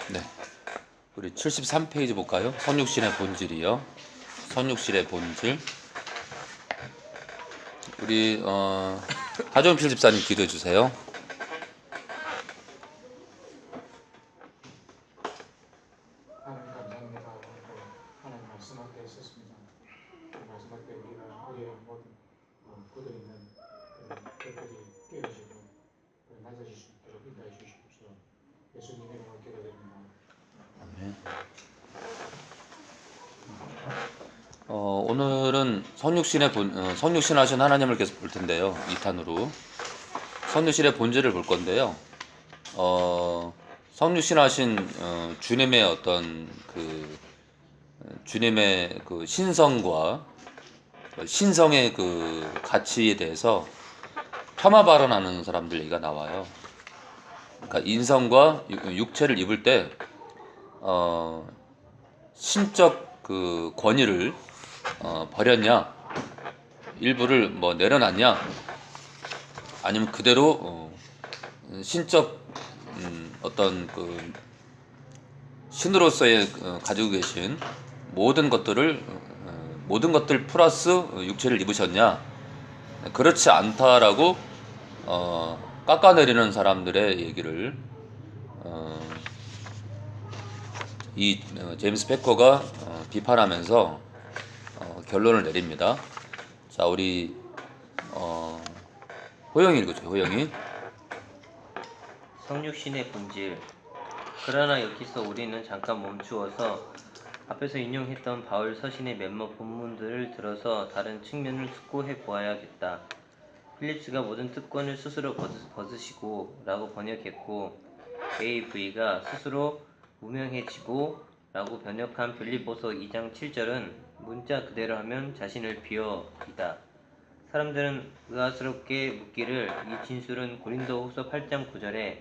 네, 우리 73페이지 볼까요? 성육신의 본질이요. 성육신의 본질. 우리 하종필 집사님 기도해 주세요. 하나님 감사합니다. 오늘도 하나님 말씀 앞에 있었습니다. 말씀 앞에 우리의 모든 굳어 있는 것들이 깨어지고 낮아질 수 있도록 인도해 주시옵소서. 예수님의 이름으로 기도드립니다. 오늘은 성육신 하신 하나님을 계속 볼 텐데요. 2탄으로 성육신의 본질을 볼 건데요. 성육신 하신 주님의 어떤 주님의 그 신성과 신성의 그 가치에 대해서 폄하 발언하는 사람들 얘기가 나와요. 그러니까 인성과 육체를 입을 때 신적 그 권위를 버렸냐, 일부를 뭐 내려놨냐, 아니면 그대로 신적 어떤 그 신으로서의 가지고 계신 모든 것들 플러스 육체를 입으셨냐, 그렇지 않다라고 깎아내리는 사람들의 얘기를 이 제임스 패커가 비판하면서 결론을 내립니다. 자, 우리 호영이 읽어줘. 호영이. 성육신의 본질. 그러나 여기서 우리는 잠깐 멈추어서 앞에서 인용했던 바울 서신의 몇몇 본문들을 들어서 다른 측면을 숙고해 보아야겠다. 필립스가 모든 특권을 스스로 벗으시고 라고 번역했고, AV가 스스로 무명해지고 라고 번역한 빌립보서 2장 7절은 문자 그대로 하면 자신을 비워이다. 사람들은 의아스럽게 묻기를, 이 진술은 고린도후서 8장 9절에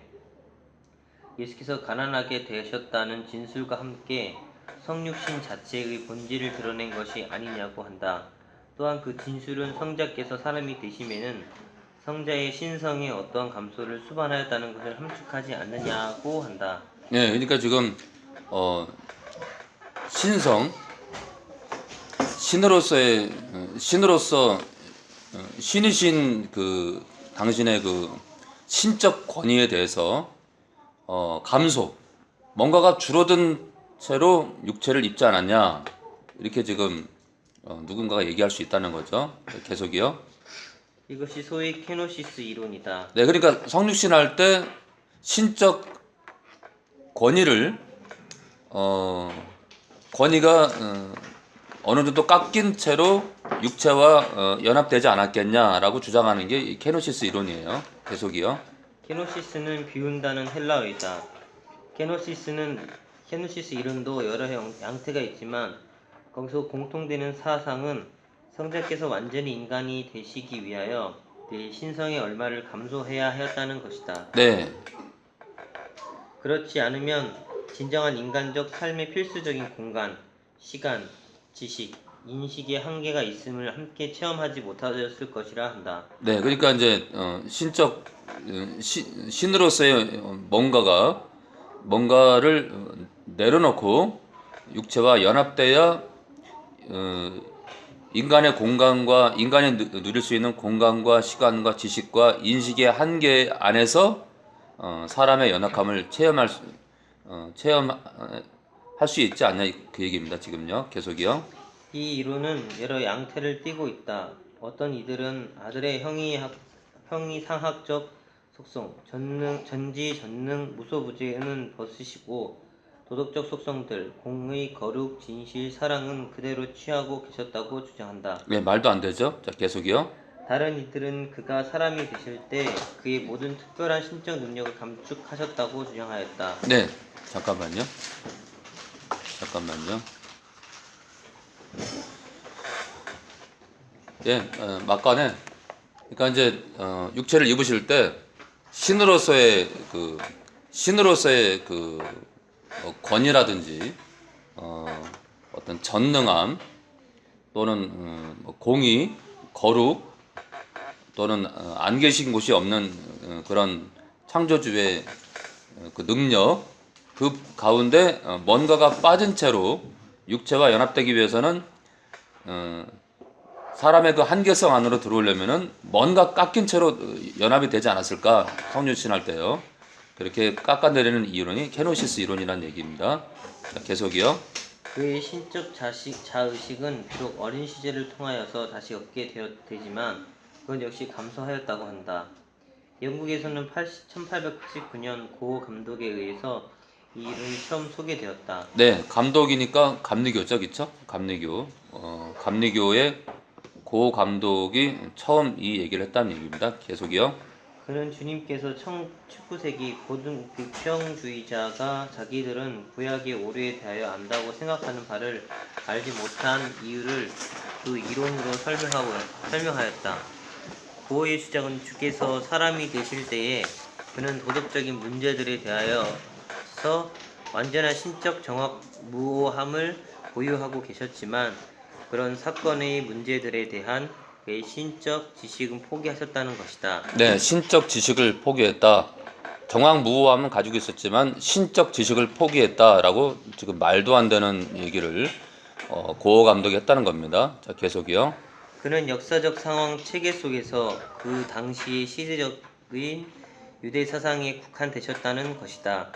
예수께서 가난하게 되셨다는 진술과 함께 성육신 자체의 본질을 드러낸 것이 아니냐고 한다. 또한 그 진술은 성자께서 사람이 되심에는 성자의 신성에 어떠한 감소를 수반하였다는 것을 함축하지 않느냐고 한다. 네, 그러니까 지금 신으로서 신이신 그 당신의 그 신적 권위에 대해서 감소, 뭔가가 줄어든 채로 육체를 입지 않았냐, 이렇게 지금 누군가가 얘기할 수 있다는 거죠. 계속이요. 이것이 소위 케노시스 이론이다. 네, 그러니까 성육신 할 때 신적 권위를 권위가 어느 정도 깎인 채로 육체와 연합되지 않았겠냐라고 주장하는 게 이 케노시스 이론이에요. 계속이요. 케노시스는 비운다는 헬라어이다. 케노시스 이론도 여러 양태가 있지만 거기서 공통되는 사상은 성자께서 완전히 인간이 되시기 위하여 내 신성의 얼마를 감소해야 하였다는 것이다. 네. 그렇지 않으면 진정한 인간적 삶의 필수적인 공간, 시간, 지식, 인식의 한계가 있음을 함께 체험하지 못하였을 것이라 한다. 네, 그러니까 이제 신으로서의 뭔가를 내려놓고 육체와 연합돼야 인간의 공간과 인간이 누릴 수 있는 공간과 시간과 지식과 인식의 한계 안에서 사람의 연약함을 체험할 수 있지 않냐, 그 얘기입니다. 지금요. 계속이요. 이 이론은 여러 양태를 띠고 있다. 어떤 이들은 아들의 형이상학적 속성, 전지, 전능, 무소부재는 벗으시고 도덕적 속성들, 공의, 거룩, 진실, 사랑은 그대로 취하고 계셨다고 주장한다. 네, 말도 안 되죠. 자, 계속이요. 다른 이들은 그가 사람이 되실 때 그의 모든 특별한 신적 능력을 감축하셨다고 주장하였다. 네, 잠깐만요. 예, 막간에, 그러니까 이제 육체를 입으실 때 신으로서의 권위라든지 어떤 전능함 또는 공의, 거룩 또는 안 계신 곳이 없는 그런 창조주의 그 능력, 그 가운데 뭔가가 빠진 채로 육체와 연합되기 위해서는 사람의 그 한계성 안으로 들어오려면은 뭔가 깎인 채로 연합이 되지 않았을까? 성육신할 때요. 그렇게 깎아내리는 이론이 케노시스 이론이라는 얘기입니다. 자, 계속이요. 그의 신적 자의식은 비록 어린 시절을 통하여서 다시 얻게 되지만 그건 역시 감소하였다고 한다. 영국에서는 1889년 고 감독에 의해서 이 이론이 처음 소개되었다. 네, 감독이니까 감리교죠, 그쵸? 감리교. 감리교의 고 감독이 처음 이 얘기를 했다는 얘기입니다. 계속이요. 그는 주님께서 19세기 고등 비평주의자가 자기들은 구약의 오류에 대하여 안다고 생각하는 바를 알지 못한 이유를 그 이론으로 설명하였다. 고어의 주장은 주께서 사람이 되실 때에 그는 도덕적인 문제들에 대하여서 완전한 신적 정확무오함을 보유하고 계셨지만 그런 사건의 문제들에 대한 그의 신적 지식은 포기하셨다는 것이다. 네, 신적 지식을 포기했다. 정확무오함은 가지고 있었지만 신적 지식을 포기했다라고 지금 말도 안 되는 얘기를 고어 감독이 했다는 겁니다. 자, 계속이요. 그는 역사적 상황 체계 속에서 그 당시의 시대적인 유대 사상에 국한되셨다는 것이다.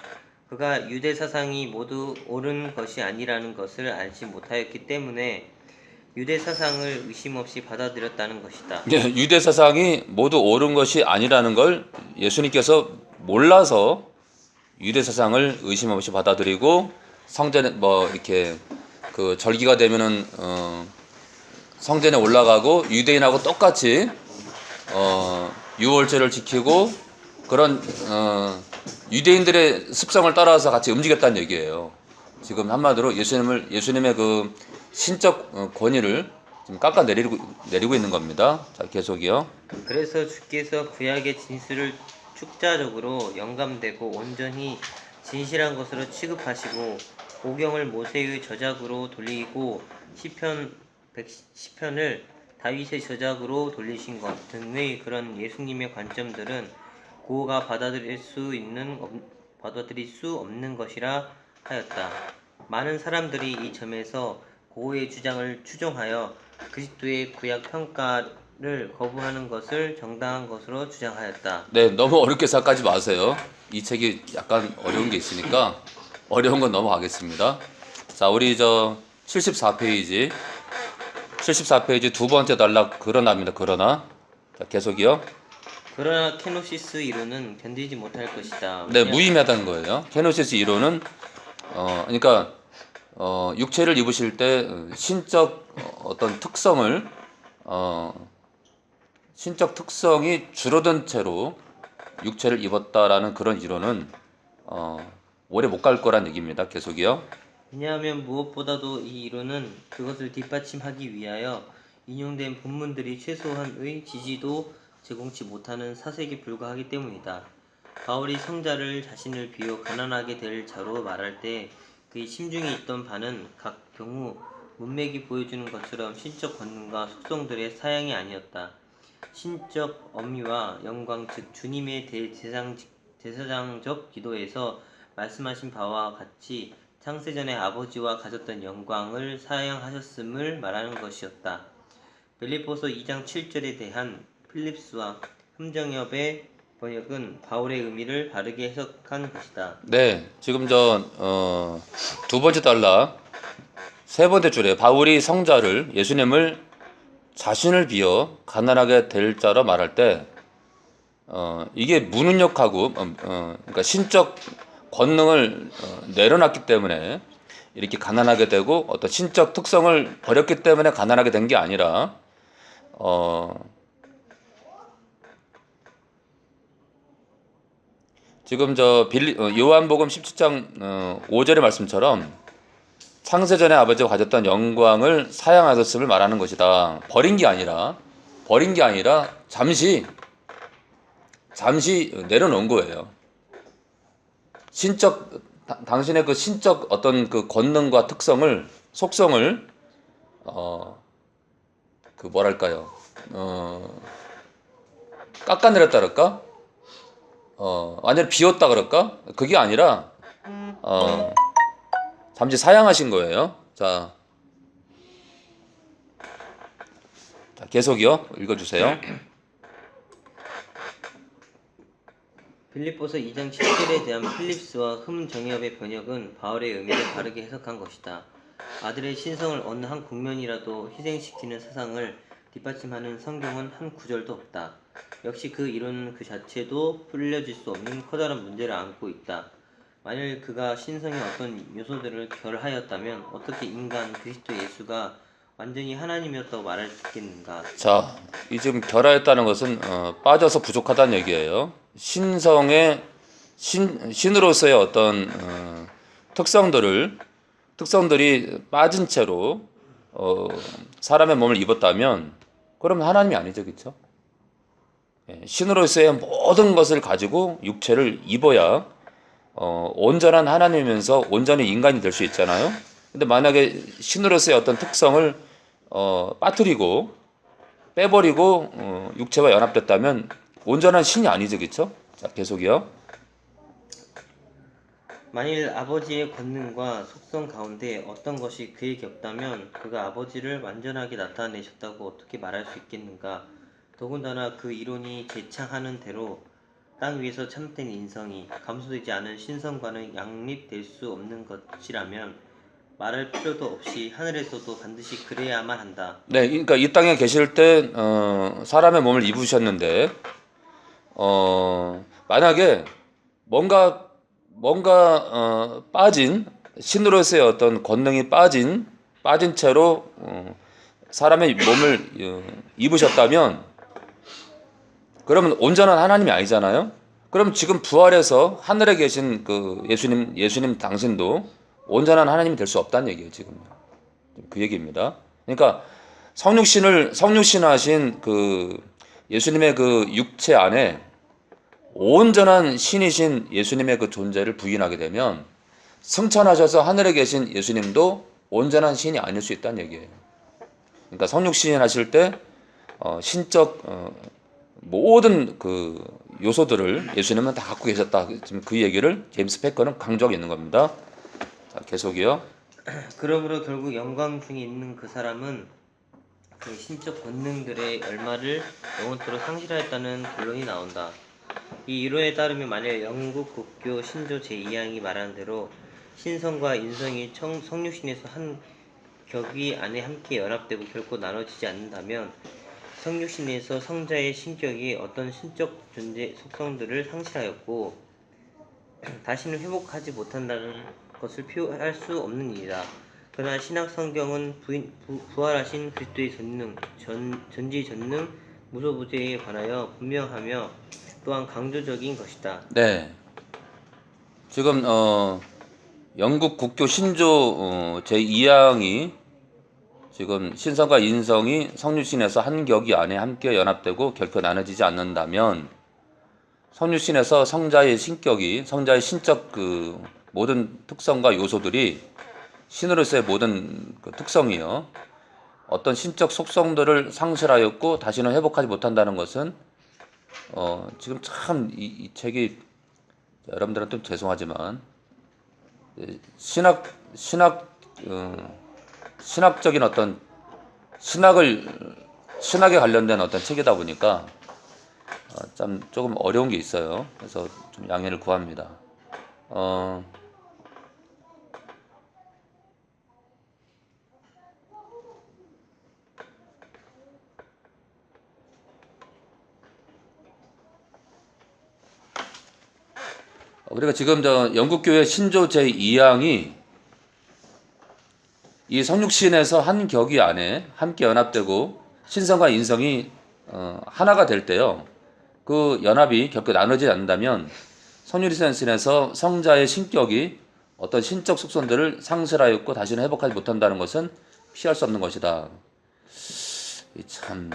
그가 유대 사상이 모두 옳은 것이 아니라는 것을 알지 못하였기 때문에 유대 사상을 의심 없이 받아들였다는 것이다. 네, 유대 사상이 모두 옳은 것이 아니라는 걸 예수님께서 몰라서 유대 사상을 의심 없이 받아들이고 성전에 뭐 이렇게 그 절기가 되면은 성전에 올라가고 유대인하고 똑같이 유월절을 지키고 그런 유대인들의 습성을 따라서 같이 움직였다는 얘기예요. 지금 한마디로 예수님의 그 신적 권위를 지금 깎아내리고 있는 겁니다. 자, 계속이요. 그래서 주께서 구약의 진술을 축자적으로 영감되고 온전히 진실한 것으로 취급하시고 오경을 모세의 저작으로 돌리고 시편을 다윗의 저작으로 돌리신 것 등의 그런 예수님의 관점들은 고가 받아들일 수 없는 것이라 하였다. 많은 사람들이 이 점에서 고의 주장을 추종하여 그리스도의 구약 평가를 거부하는 것을 정당한 것으로 주장하였다. 네, 너무 어렵게 생각하지 마세요. 이 책이 약간 어려운 게 있으니까 어려운 건 넘어가겠습니다. 자, 우리 74페이지 두 번째 단락 그러나입니다. 그러나. 자, 계속이요. 그러나 케노시스 이론은 견디지 못할 것이다. 네, 무의미하다는 거예요. 케노시스 이론은 그러니까 육체를 입으실 때 신적 어떤 특성을 신적 특성이 줄어든 채로 육체를 입었다라는 그런 이론은 오래 못 갈 거란 얘기입니다. 계속이요. 왜냐하면 무엇보다도 이 이론은 그것을 뒷받침하기 위하여 인용된 본문들이 최소한의 지지도 제공치 못하는 사색에 불과하기 때문이다. 바울이 성자를 자신을 비워 가난하게 될 자로 말할 때 그의 심중에 있던 바는 각 경우 문맥이 보여주는 것처럼 신적 권능과 속성들의 사양이 아니었다. 신적 어미와 영광 즉 주님의 대제사장적 기도에서 말씀하신 바와 같이 창세전에 아버지와 가졌던 영광을 사양하셨음을 말하는 것이었다. 빌립보서 2장 7절에 대한 필립스와 흠정엽의 번역은 바울의 의미를 바르게 해석한 것이다. 네, 지금 두 번째 단락 세 번째 줄에 바울이 성자를 예수님을 자신을 비어 가난하게 될 자로 말할 때 이게 무능력하고 그러니까 신적 권능을 내려놨기 때문에 이렇게 가난하게 되고 어떤 신적 특성을 버렸기 때문에 가난하게 된 게 아니라 지금 요한복음 17장 5절의 말씀처럼 창세전에 아버지가 가졌던 영광을 사양하셨음을 말하는 것이다. 버린 게 아니라 잠시 내려놓은 거예요. 당신의 그 신적 어떤 그 권능과 속성을 그 뭐랄까요? 깎아내렸다 그럴까? 완전히 비웠다 그럴까? 그게 아니라 잠시 사양하신 거예요. 자, 계속이요. 읽어주세요. 빌립보서 2장 17에 대한 필립스와 흠정엽의 번역은 바울의 의미를 바르게 해석한 것이다. 아들의 신성을 어느 한 국면이라도 희생시키는 사상을 뒷받침하는 성경은 한 구절도 없다. 역시 그 이론은 그 자체도 풀려질 수 없는 커다란 문제를 안고 있다. 만일 그가 신성의 어떤 요소들을 결하였다면 어떻게 인간 그리스도 예수가 완전히 하나님이었다고 말할 수 있겠는가? 자, 이 지금 결하였다는 것은 빠져서 부족하다는 얘기예요. 신성의 신으로서의 어떤 특성들이 빠진 채로 사람의 몸을 입었다면 그럼 하나님이 아니죠, 그렇죠? 신으로서의 모든 것을 가지고 육체를 입어야 온전한 하나님이면서 온전히 인간이 될 수 있잖아요. 근데 만약에 신으로서의 어떤 특성을 빠뜨리고 빼버리고 육체와 연합됐다면 온전한 신이 아니죠, 그렇죠? 자, 계속이요. 만일 아버지의 권능과 속성 가운데 어떤 것이 그에게 없다면 그가 아버지를 완전하게 나타내셨다고 어떻게 말할 수 있겠는가? 더군다나 그 이론이 제창하는 대로 땅 위에서 참된 인성이 감수되지 않은 신성과는 양립될 수 없는 것이라면 말할 필요도 없이 하늘에서도 반드시 그래야만 한다. 네, 그러니까 이 땅에 계실 때 사람의 몸을 입으셨는데 만약에 뭔가 빠진 신으로서의 어떤 권능이 빠진 채로 사람의 몸을 입으셨다면 그러면 온전한 하나님이 아니잖아요. 그럼 지금 부활해서 하늘에 계신 그 예수님 당신도 온전한 하나님이 될 수 없다는 얘기예요, 지금. 그 얘기입니다. 그러니까 성육신하신 그 예수님의 그 육체 안에 온전한 신이신 예수님의 그 존재를 부인하게 되면 승천하셔서 하늘에 계신 예수님도 온전한 신이 아닐 수 있다는 얘기예요. 그러니까 성육신하실 때 신적 모든 그 요소들을 예수님은 다 갖고 계셨다. 지금 그 얘기를 제임스 패커는 강조하고 있는 겁니다. 자, 계속이요. 그러므로 결국 영광 중에 있는 그 사람은 그 신적 본능들의 열마를 영원토록 상실하였다는 결론이 나온다. 이 이론에 따르면 만약 영국 국교 신조 제2항이 말하는 대로 신성과 인성이 성육신에서 한 격이 안에 함께 연합되고 결코 나눠지지 않는다면 성육신에서 성자의 신격이 어떤 신적 존재 속성들을 상실하였고 다시는 회복하지 못한다는 것을 표현할 수 없는 일이다. 그러나 신약 성경은 부활하신 그리스도의 전지전능 무소부재에 관하여 분명하며 또한 강조적인 것이다. 네. 지금 영국 국교 신조 제2항이 지금 신성과 인성이 성육신에서 한 격이 안에 함께 연합되고 결코 나눠지지 않는다면 성육신에서 성자의 신적 그 모든 특성과 요소들이 신으로서의 모든 그 특성이요. 어떤 신적 속성들을 상실하였고 다시는 회복하지 못한다는 것은 지금 참 이 책이 여러분들은 좀 죄송하지만 신학적인 어떤 신학에 관련된 어떤 책이다 보니까 참 조금 어려운 게 있어요. 그래서 좀 양해를 구합니다. 그러니까 지금 저 영국교회 신조 제2항이 이 성육신에서 한 격이 안에 함께 연합되고 신성과 인성이 하나가 될 때요. 그 연합이 결코 나눠지지 않는다면 성육신에서 성자의 신격이 어떤 신적 속성들을 상실하였고 다시는 회복하지 못한다는 것은 피할 수 없는 것이다. 참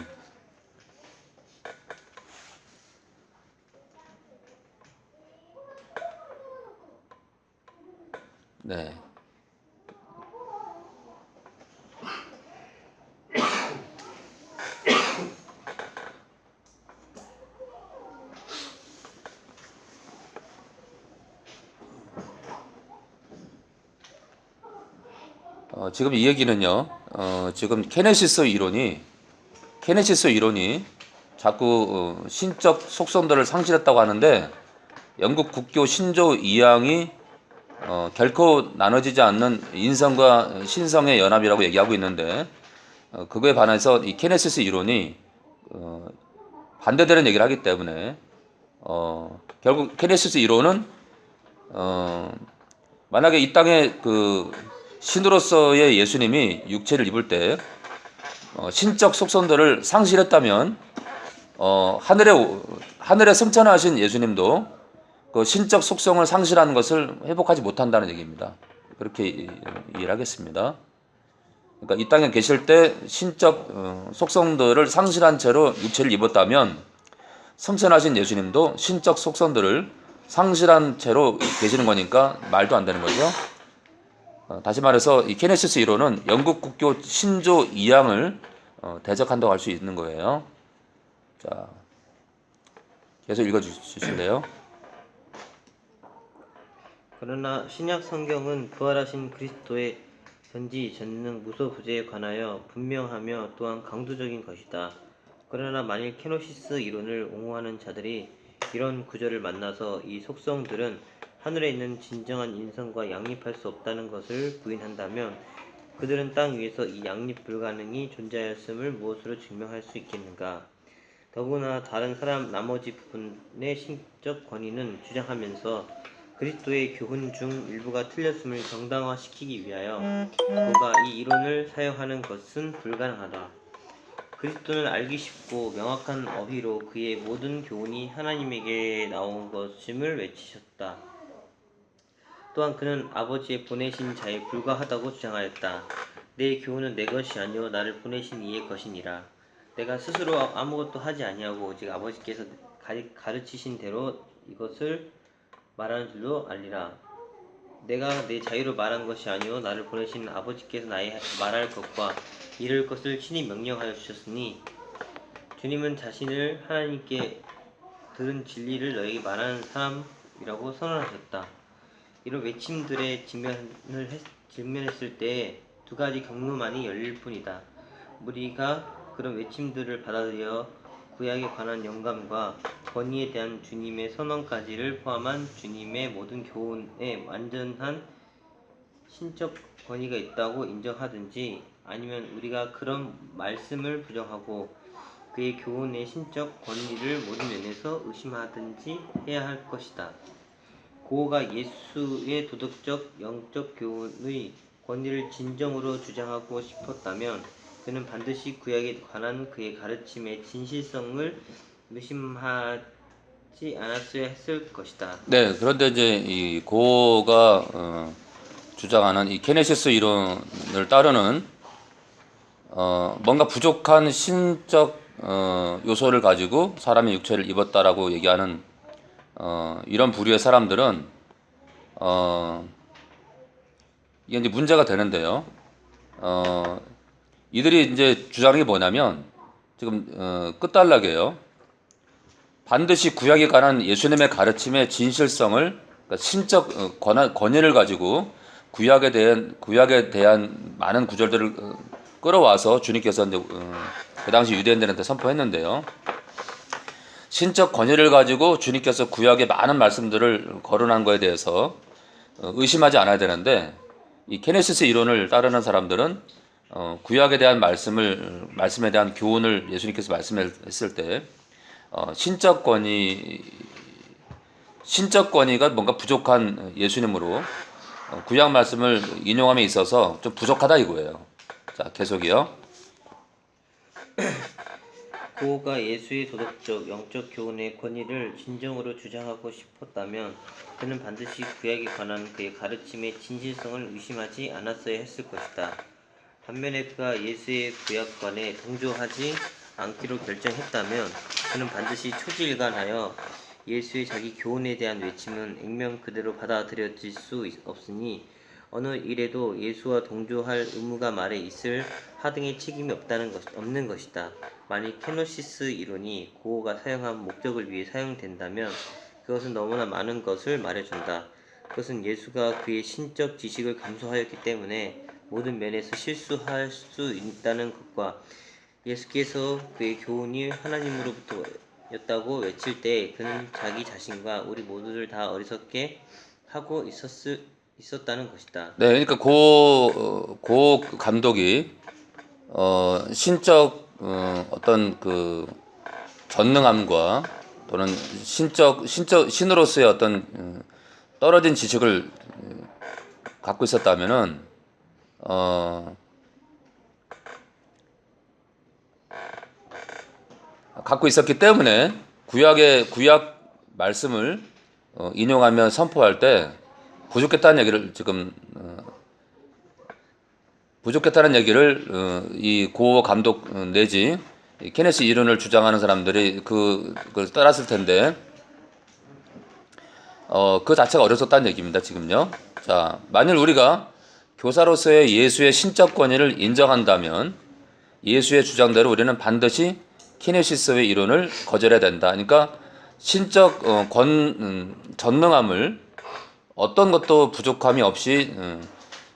네. 지금 이 얘기는요. 지금 케네시스 이론이 자꾸 신적 속성들을 상실했다고 하는데 영국 국교 신조 2항이 결코 나눠지지 않는 인성과 신성의 연합이라고 얘기하고 있는데 그거에 반해서 이 케네시스 이론이 반대되는 얘기를 하기 때문에 결국 케네시스 이론은 만약에 이 땅에 그 신으로서의 예수님이 육체를 입을 때 신적 속성들을 상실했다면 하늘에 승천하신 예수님도 그 신적 속성을 상실하는 것을 회복하지 못한다는 얘기입니다. 그렇게 이해를 하겠습니다. 그러니까 이 땅에 계실 때 신적 속성들을 상실한 채로 육체를 입었다면 승천하신 예수님도 신적 속성들을 상실한 채로 계시는 거니까 말도 안 되는 거죠. 다시 말해서 이 케네시스 이론은 영국 국교 신조 2항을 대적한다고 할 수 있는 거예요. 자, 계속 읽어주실래요? 그러나 신약 성경은 부활하신 그리스도의 전지 전능 무소부재에 관하여 분명하며 또한 강조적인 것이다. 그러나 만일 케노시스 이론을 옹호하는 자들이 이런 구절을 만나서 이 속성들은 하늘에 있는 진정한 인성과 양립할 수 없다는 것을 부인한다면 그들은 땅 위에서 이 양립 불가능이 존재하였음을 무엇으로 증명할 수 있겠는가? 더구나 다른 사람 나머지 부분의 신적 권위는 주장하면서 그리스도의 교훈 중 일부가 틀렸음을 정당화시키기 위하여 그가 이 이론을 사용하는 것은 불가능하다. 그리스도는 알기 쉽고 명확한 어휘로 그의 모든 교훈이 하나님에게 나온 것임을 외치셨다. 또한 그는 아버지의 보내신 자에 불과하다고 주장하였다. 내 교훈은 내 것이 아니요 나를 보내신 이의 것이니라. 내가 스스로 아무것도 하지 아니하고 오직 아버지께서 가르치신 대로 이것을 말하는 줄로 알리라. 내가 내 자유로 말한 것이 아니요 나를 보내신 아버지께서 나의 말할 것과 이룰 것을 친히 명령하여 주셨으니 주님은 자신을 하나님께 들은 진리를 너에게 말하는 사람이라고 선언하셨다. 이런 외침들에 직면했을 때 두 가지 경로만이 열릴 뿐이다. 우리가 그런 외침들을 받아들여 구약에 관한 영감과 권위에 대한 주님의 선언까지를 포함한 주님의 모든 교훈에 완전한 신적 권위가 있다고 인정하든지 아니면 우리가 그런 말씀을 부정하고 그의 교훈의 신적 권위를 모든 면에서 의심하든지 해야 할 것이다. 고호가 예수의 도덕적, 영적 교훈의 권위를 진정으로 주장하고 싶었다면 그는 반드시 구약에 관한 그의 가르침의 진실성을 의심하지 않았어야 했을 것이다. 네, 그런데 이제 이 고가 주장하는 이 케네시스 이론을 따르는 뭔가 부족한 신적 요소를 가지고 사람의 육체를 입었다라고 얘기하는 이런 부류의 사람들은 이게 이제 문제가 되는데요. 이들이 이제 주장하는 게 뭐냐면 지금 끝단락이에요. 반드시 구약에 관한 예수님의 가르침의 진실성을 그러니까 신적 권위를 가지고 구약에 대한 많은 구절들을 끌어와서 주님께서 이제 그 당시 유대인들한테 선포했는데요. 신적 권위를 가지고 주님께서 구약의 많은 말씀들을 거론한 거에 대해서 의심하지 않아야 되는데 이 케네시스 이론을 따르는 사람들은 구약에 대한 말씀에 대한 교훈을 예수님께서 말씀했을 때 신적 권위가 뭔가 부족한 예수님으로 구약 말씀을 인용함에 있어서 좀 부족하다 이거예요. 자, 계속이요. 고호가 예수의 도덕적, 영적 교훈의 권위를 진정으로 주장하고 싶었다면 그는 반드시 구약에 관한 그의 가르침의 진실성을 의심하지 않았어야 했을 것이다. 반면에 그가 예수의 구약관에 동조하지 않기로 결정했다면 그는 반드시 초지일관하여 예수의 자기 교훈에 대한 외침은 액면 그대로 받아들여질 수 없으니 어느 일에도 예수와 동조할 의무가 말에 있을 하등의 책임이 없는 것이다. 만일 케노시스 이론이 고호가 사용한 목적을 위해 사용된다면 그것은 너무나 많은 것을 말해준다. 그것은 예수가 그의 신적 지식을 감수하였기 때문에 모든 면에서 실수할 수 있다는 것과 예수께서 그의 교훈이 하나님으로부터였다고 외칠 때 그는 자기 자신과 우리 모두를 다 어리석게 하고 있었다는 것이다. 네, 그러니까 고 감독이 신적 어떤 그 전능함과 또는 신으로서의 어떤 떨어진 지식을 갖고 있었다면은 갖고 있었기 때문에 구약 말씀을 인용하며 선포할 때 부족했다는 얘기를 지금 부족했다는 얘기를 이 고 감독 내지 케네시 이론을 주장하는 사람들이 그걸 따랐을 텐데 그 자체가 어려졌다는 얘기입니다. 지금요. 자, 만일 우리가 교사로서의 예수의 신적 권위를 인정한다면 예수의 주장대로 우리는 반드시 키네시스의 이론을 거절해야 된다. 그러니까 신적 전능함을 어떤 것도 부족함이 없이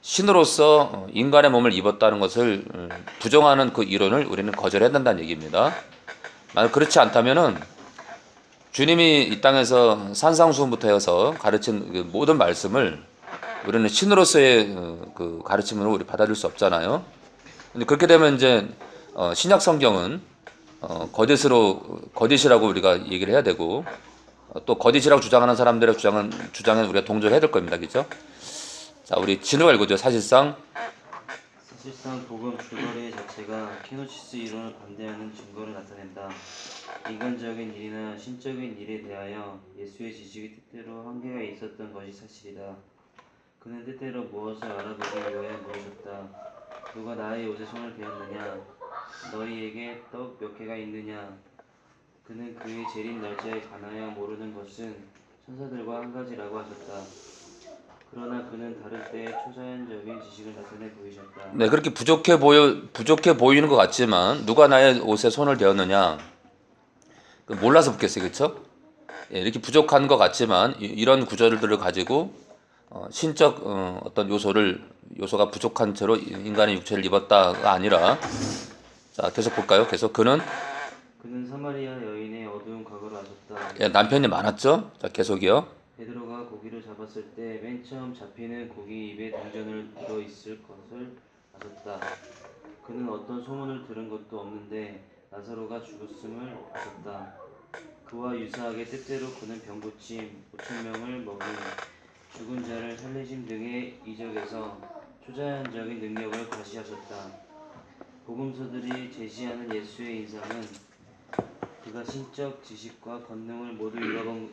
신으로서 인간의 몸을 입었다는 것을 부정하는 그 이론을 우리는 거절해야 된다는 얘기입니다. 만약 그렇지 않다면은 주님이 이 땅에서 산상수훈부터 해서 가르친 그 모든 말씀을 우리는 신으로서의 그 가르침으로 우리 받아들일 수 없잖아요. 근데 그렇게 되면 이제 신약 성경은 거짓이라고 우리가 얘기를 해야 되고 또 거짓이라고 주장하는 사람들의 주장은 우리가 동조해야 될 겁니다. 그죠? 자, 우리 진우가 읽어줘. 사실상 복음 줄거리 자체가 케노시스 이론을 반대하는 증거를 나타낸다. 인간적인 일이나 신적인 일에 대하여 예수의 지식이 때때로 한계가 있었던 것이 사실이다. 그는 때때로 무엇을 알아보기 위하여 물으셨다. 누가 나의 옷에 손을 대었느냐? 너희에게 떡 몇 개가 있느냐? 그는 그의 재림 날짜에 관하여 모르는 것은 천사들과 한 가지라고 하셨다. 그러나 그는 다를 때 초자연적인 지식을 나타내 보이셨다. 네, 그렇게 부족해 보이는 것 같지만 누가 나의 옷에 손을 대었느냐? 몰라서 묻겠어요, 그렇죠? 예, 이렇게 부족한 것 같지만 이런 구절들을 가지고 신적 어떤 요소가 부족한 채로 인간의 육체를 입었다가 아니라 자, 계속 볼까요? 계속 그는 사마리아 여인의 어두운 과거를 아셨다. 예, 남편이 많았죠? 자, 계속이요. 베드로가 고기를 잡았을 때 맨 처음 잡히는 고기 입에 동전을 들어있을 것을 아셨다. 그는 어떤 소문을 들은 것도 없는데 나사로가 죽었음을 아셨다. 그와 유사하게 때때로 그는 병고침 5,000명을 먹인 죽은 자를 살리심 등의 이적에서 초자연적인 능력을 과시하셨다. 복음서들이 제시하는 예수의 인상은 그가 신적 지식과 권능을 모두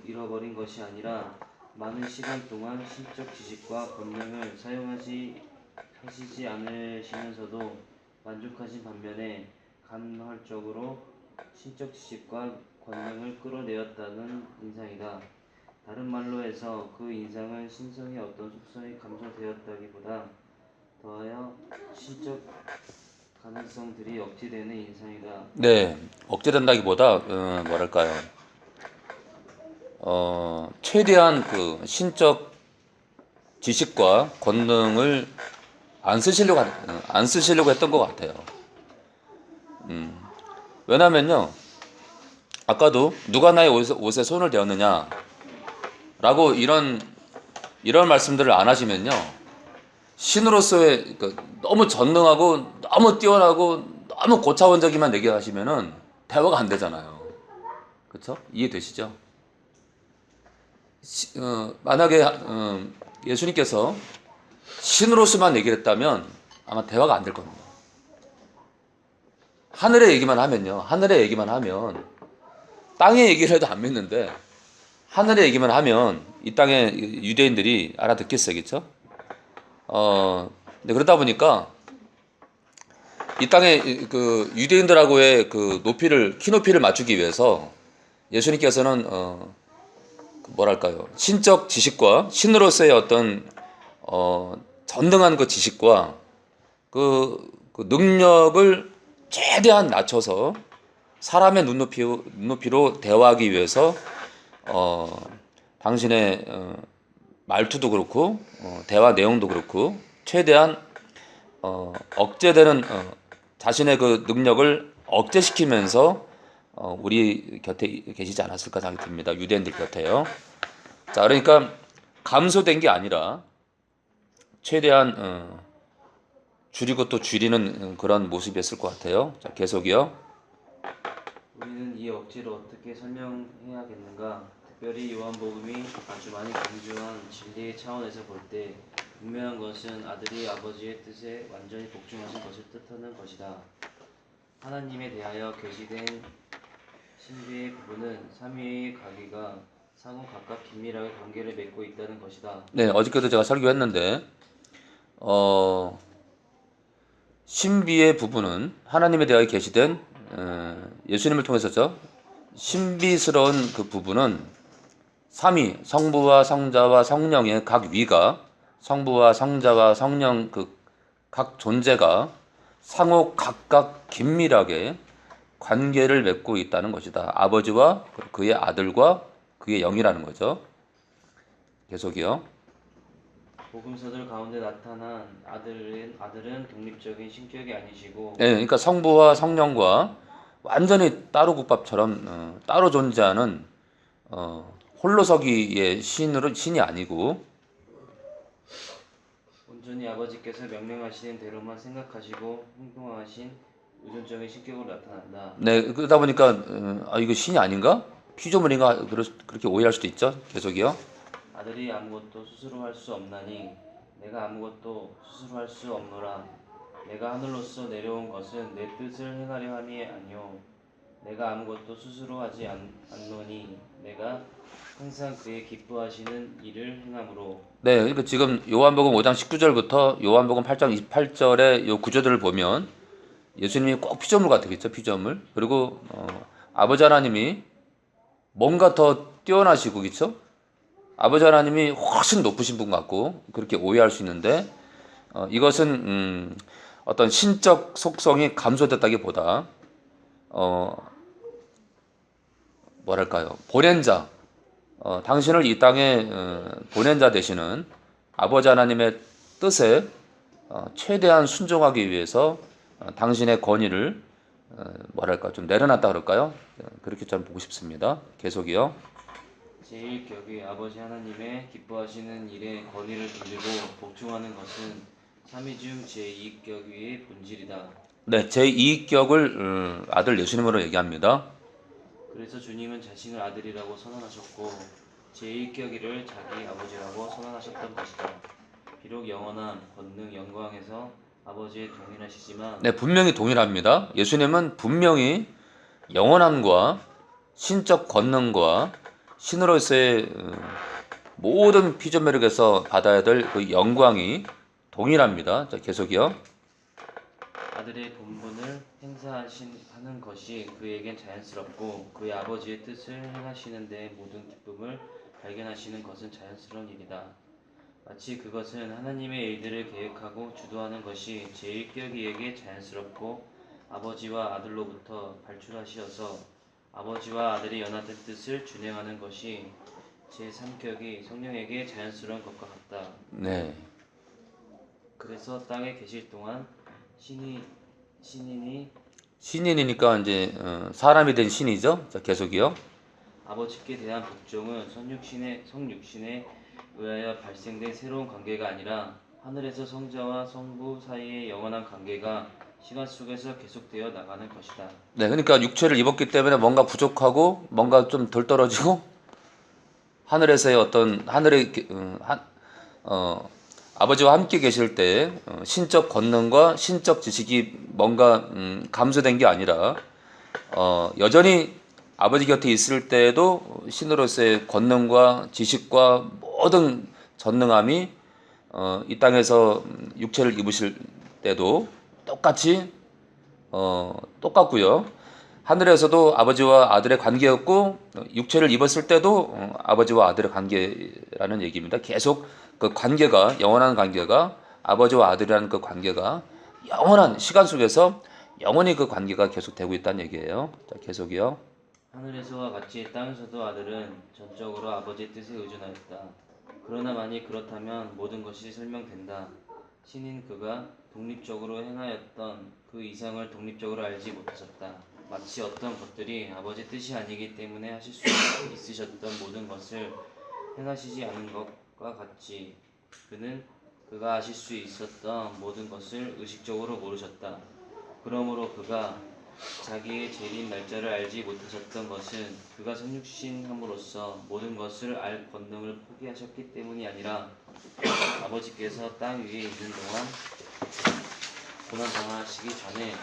잃어버린 것이 아니라 많은 시간 동안 신적 지식과 권능을 하시지 않으시면서도 만족하신 반면에 간헐적으로 신적 지식과 권능을 끌어내었다는 인상이다. 다른 말로 해서 그 인상은 신성의 어떤 속성이 감소되었다기보다 더하여 신적 가능성들이 억제되는 인상이다. 네, 억제된다기보다 뭐랄까요? 최대한 그 신적 지식과 권능을 안 쓰시려고 했던 것 같아요. 왜냐면요, 아까도 누가 나의 옷에 손을 대었느냐 라고 이런 말씀들을 안 하시면요, 신으로서의 너무 전능하고 너무 뛰어나고 너무 고차원적이만 얘기하시면은 대화가 안 되잖아요. 그렇죠? 이해되시죠? 만약에 예수님께서 신으로서만 얘기를 했다면 아마 대화가 안 될 겁니다. 하늘의 얘기만 하면 땅의 얘기를 해도 안 믿는데 하늘의 얘기만 하면 이 땅의 유대인들이 알아듣겠어요. 그렇죠? 네, 그러다 보니까 이 땅의 그 유대인들하고의 그 키 높이를 맞추기 위해서 예수님께서는 뭐랄까요, 신적 지식과 신으로서의 어떤 전능한 그 지식과 그 능력을 최대한 낮춰서 사람의 눈높이로 대화하기 위해서 당신의 말투도 그렇고 대화 내용도 그렇고 최대한 억제되는 자신의 그 능력을 억제시키면서 우리 곁에 계시지 않았을까 생각이 듭니다. 유대인들 곁에요. 자, 그러니까 감소된 게 아니라 최대한 줄이고 또 줄이는 그런 모습이었을 것 같아요. 자, 계속이요. 우리는 이 억지를 어떻게 설명해야겠는가? 특별히 요한복음이 아주 많이 강조한 진리의 차원에서 볼 때 분명한 것은 아들이 아버지의 뜻에 완전히 복종하신 것을 뜻하는 것이다. 하나님에 대하여 계시된 신비의 부분은 삼위의 관계가 상호 각각 긴밀하게 관계를 맺고 있다는 것이다. 네, 어저께도 제가 설교했는데 신비의 부분은 하나님에 대하여 계시된 예수님을 통해서죠. 신비스러운 그 부분은 삼위, 성부와 성자와 성령의 각 위가 성부와 성자와 성령 그 각 존재가 상호 각각 긴밀하게 관계를 맺고 있다는 것이다. 아버지와 그의 아들과 그의 영이라는 거죠. 계속이요. 복음서들 가운데 나타난 아들은 독립적인 신격이 아니시고 네, 그러니까 성부와 성령과 완전히 따로 국밥처럼 따로 존재하는 홀로서기의 신이 아니고 온전히 아버지께서 명령하시는 대로만 생각하시고 행동하신 의존적인 신격으로 나타난다. 네, 그러다 보니까 이거 신이 아닌가? 피조물인가? 그렇게 오해할 수도 있죠. 계속이요. 아들이 아무것도 스스로 할 수 없나니 내가 아무것도 스스로 할 수 없노라. 내가 하늘로서 내려온 것은 내 뜻을 행하려 함이 아니요 내가 아무것도 스스로 하지 않노니 내가 항상 그의 기뻐하시는 일을 행함으로. 네, 그러니까 지금 요한복음 5장 19절부터 요한복음 8장 28절의 요 구조들을 보면 예수님이 꼭 피조물 같겠죠, 피조물. 그리고 아버지 하나님이 뭔가 더 뛰어나시고, 그렇죠? 아버지 하나님이 훨씬 높으신 분 같고 그렇게 오해할 수 있는데 이것은 어떤 신적 속성이 감소됐다기보다 뭐랄까요, 보낸 자, 당신을 이 땅에 보낸 자 되시는 아버지 하나님의 뜻에 최대한 순종하기 위해서 당신의 권위를 뭐랄까 좀 내려놨다 그럴까요? 그렇게 좀 보고 싶습니다. 계속이요. 제1격이 아버지 하나님의 기뻐하시는 일에 권위를 돌리고 복종하는 것은 삼위중 제2격의 본질이다. 네, 제2격을 아들 예수님으로 얘기합니다. 그래서 주님은 자신을 아들이라고 선언하셨고 제1격이를 자기 아버지라고 선언하셨던 것이다. 비록 영원한 권능 영광에서 아버지의 동일하시지만 네, 분명히 동일합니다. 예수님은 분명히 영원함과 신적 권능과 신으로서의 모든 피조물에게서 받아야 될 그 영광이 동일합니다. 자, 계속이요. 아들의 본분을 행사하는 것이 그에겐 자연스럽고 그의 아버지의 뜻을 행하시는 데 모든 기쁨을 발견하시는 것은 자연스러운 일이다. 마치 그것은 하나님의 일들을 계획하고 주도하는 것이 제1격이에게 자연스럽고 아버지와 아들로부터 발출하시어서 아버지와 아들이 연합된 뜻을 준행하는 것이 제3격이 성령에게 자연스러운 것과 같다. 네. 그래서 땅에 계실 동안 신인이니까 이제 사람이 된 신이죠. 자, 계속이요. 아버지께 대한 복종은 성육신에 의하여 발생된 새로운 관계가 아니라 하늘에서 성자와 성부 사이의 영원한 관계가 시간 속에서 계속되어 나가는 것이다. 네, 그러니까 육체를 입었기 때문에 뭔가 부족하고 뭔가 좀 덜 떨어지고 하늘에서의 어떤 하늘의 아버지와 함께 계실 때 신적 권능과 신적 지식이 뭔가 감소된 게 아니라 여전히 아버지 곁에 있을 때에도 신으로서의 권능과 지식과 모든 전능함이 이 땅에서 육체를 입으실 때도 똑같이 똑같고요. 하늘에서도 아버지와 아들의 관계였고 육체를 입었을 때도 아버지와 아들의 관계라는 얘기입니다. 계속 그 관계가 영원한 관계가 아버지와 아들이라는 그 관계가 영원한 시간 속에서 영원히 그 관계가 계속되고 있다는 얘기예요. 자, 계속이요. 하늘에서와 같이 땅에서도 아들은 전적으로 아버지의 뜻에 의존하였다. 그러나 만일 그렇다면 모든 것이 설명된다. 신인 그가 독립적으로 행하였던 그 이상을 독립적으로 알지 못하셨다. 마치 어떤 것들이 아버지 뜻이 아니기 때문에 하실 수 있으셨던 모든 것을 행하시지 않은 것과 같이 그는 그가 하실 수 있었던 모든 것을 의식적으로 모르셨다. 그러므로 그가 자기의 재림 날짜를 알지 못하셨던 것은 그가 성육신함으로써 모든 것을 알 권능을 포기하셨기 때문이 아니라 아버지께서 땅 위에 있는 동안 고난 당하시기 전에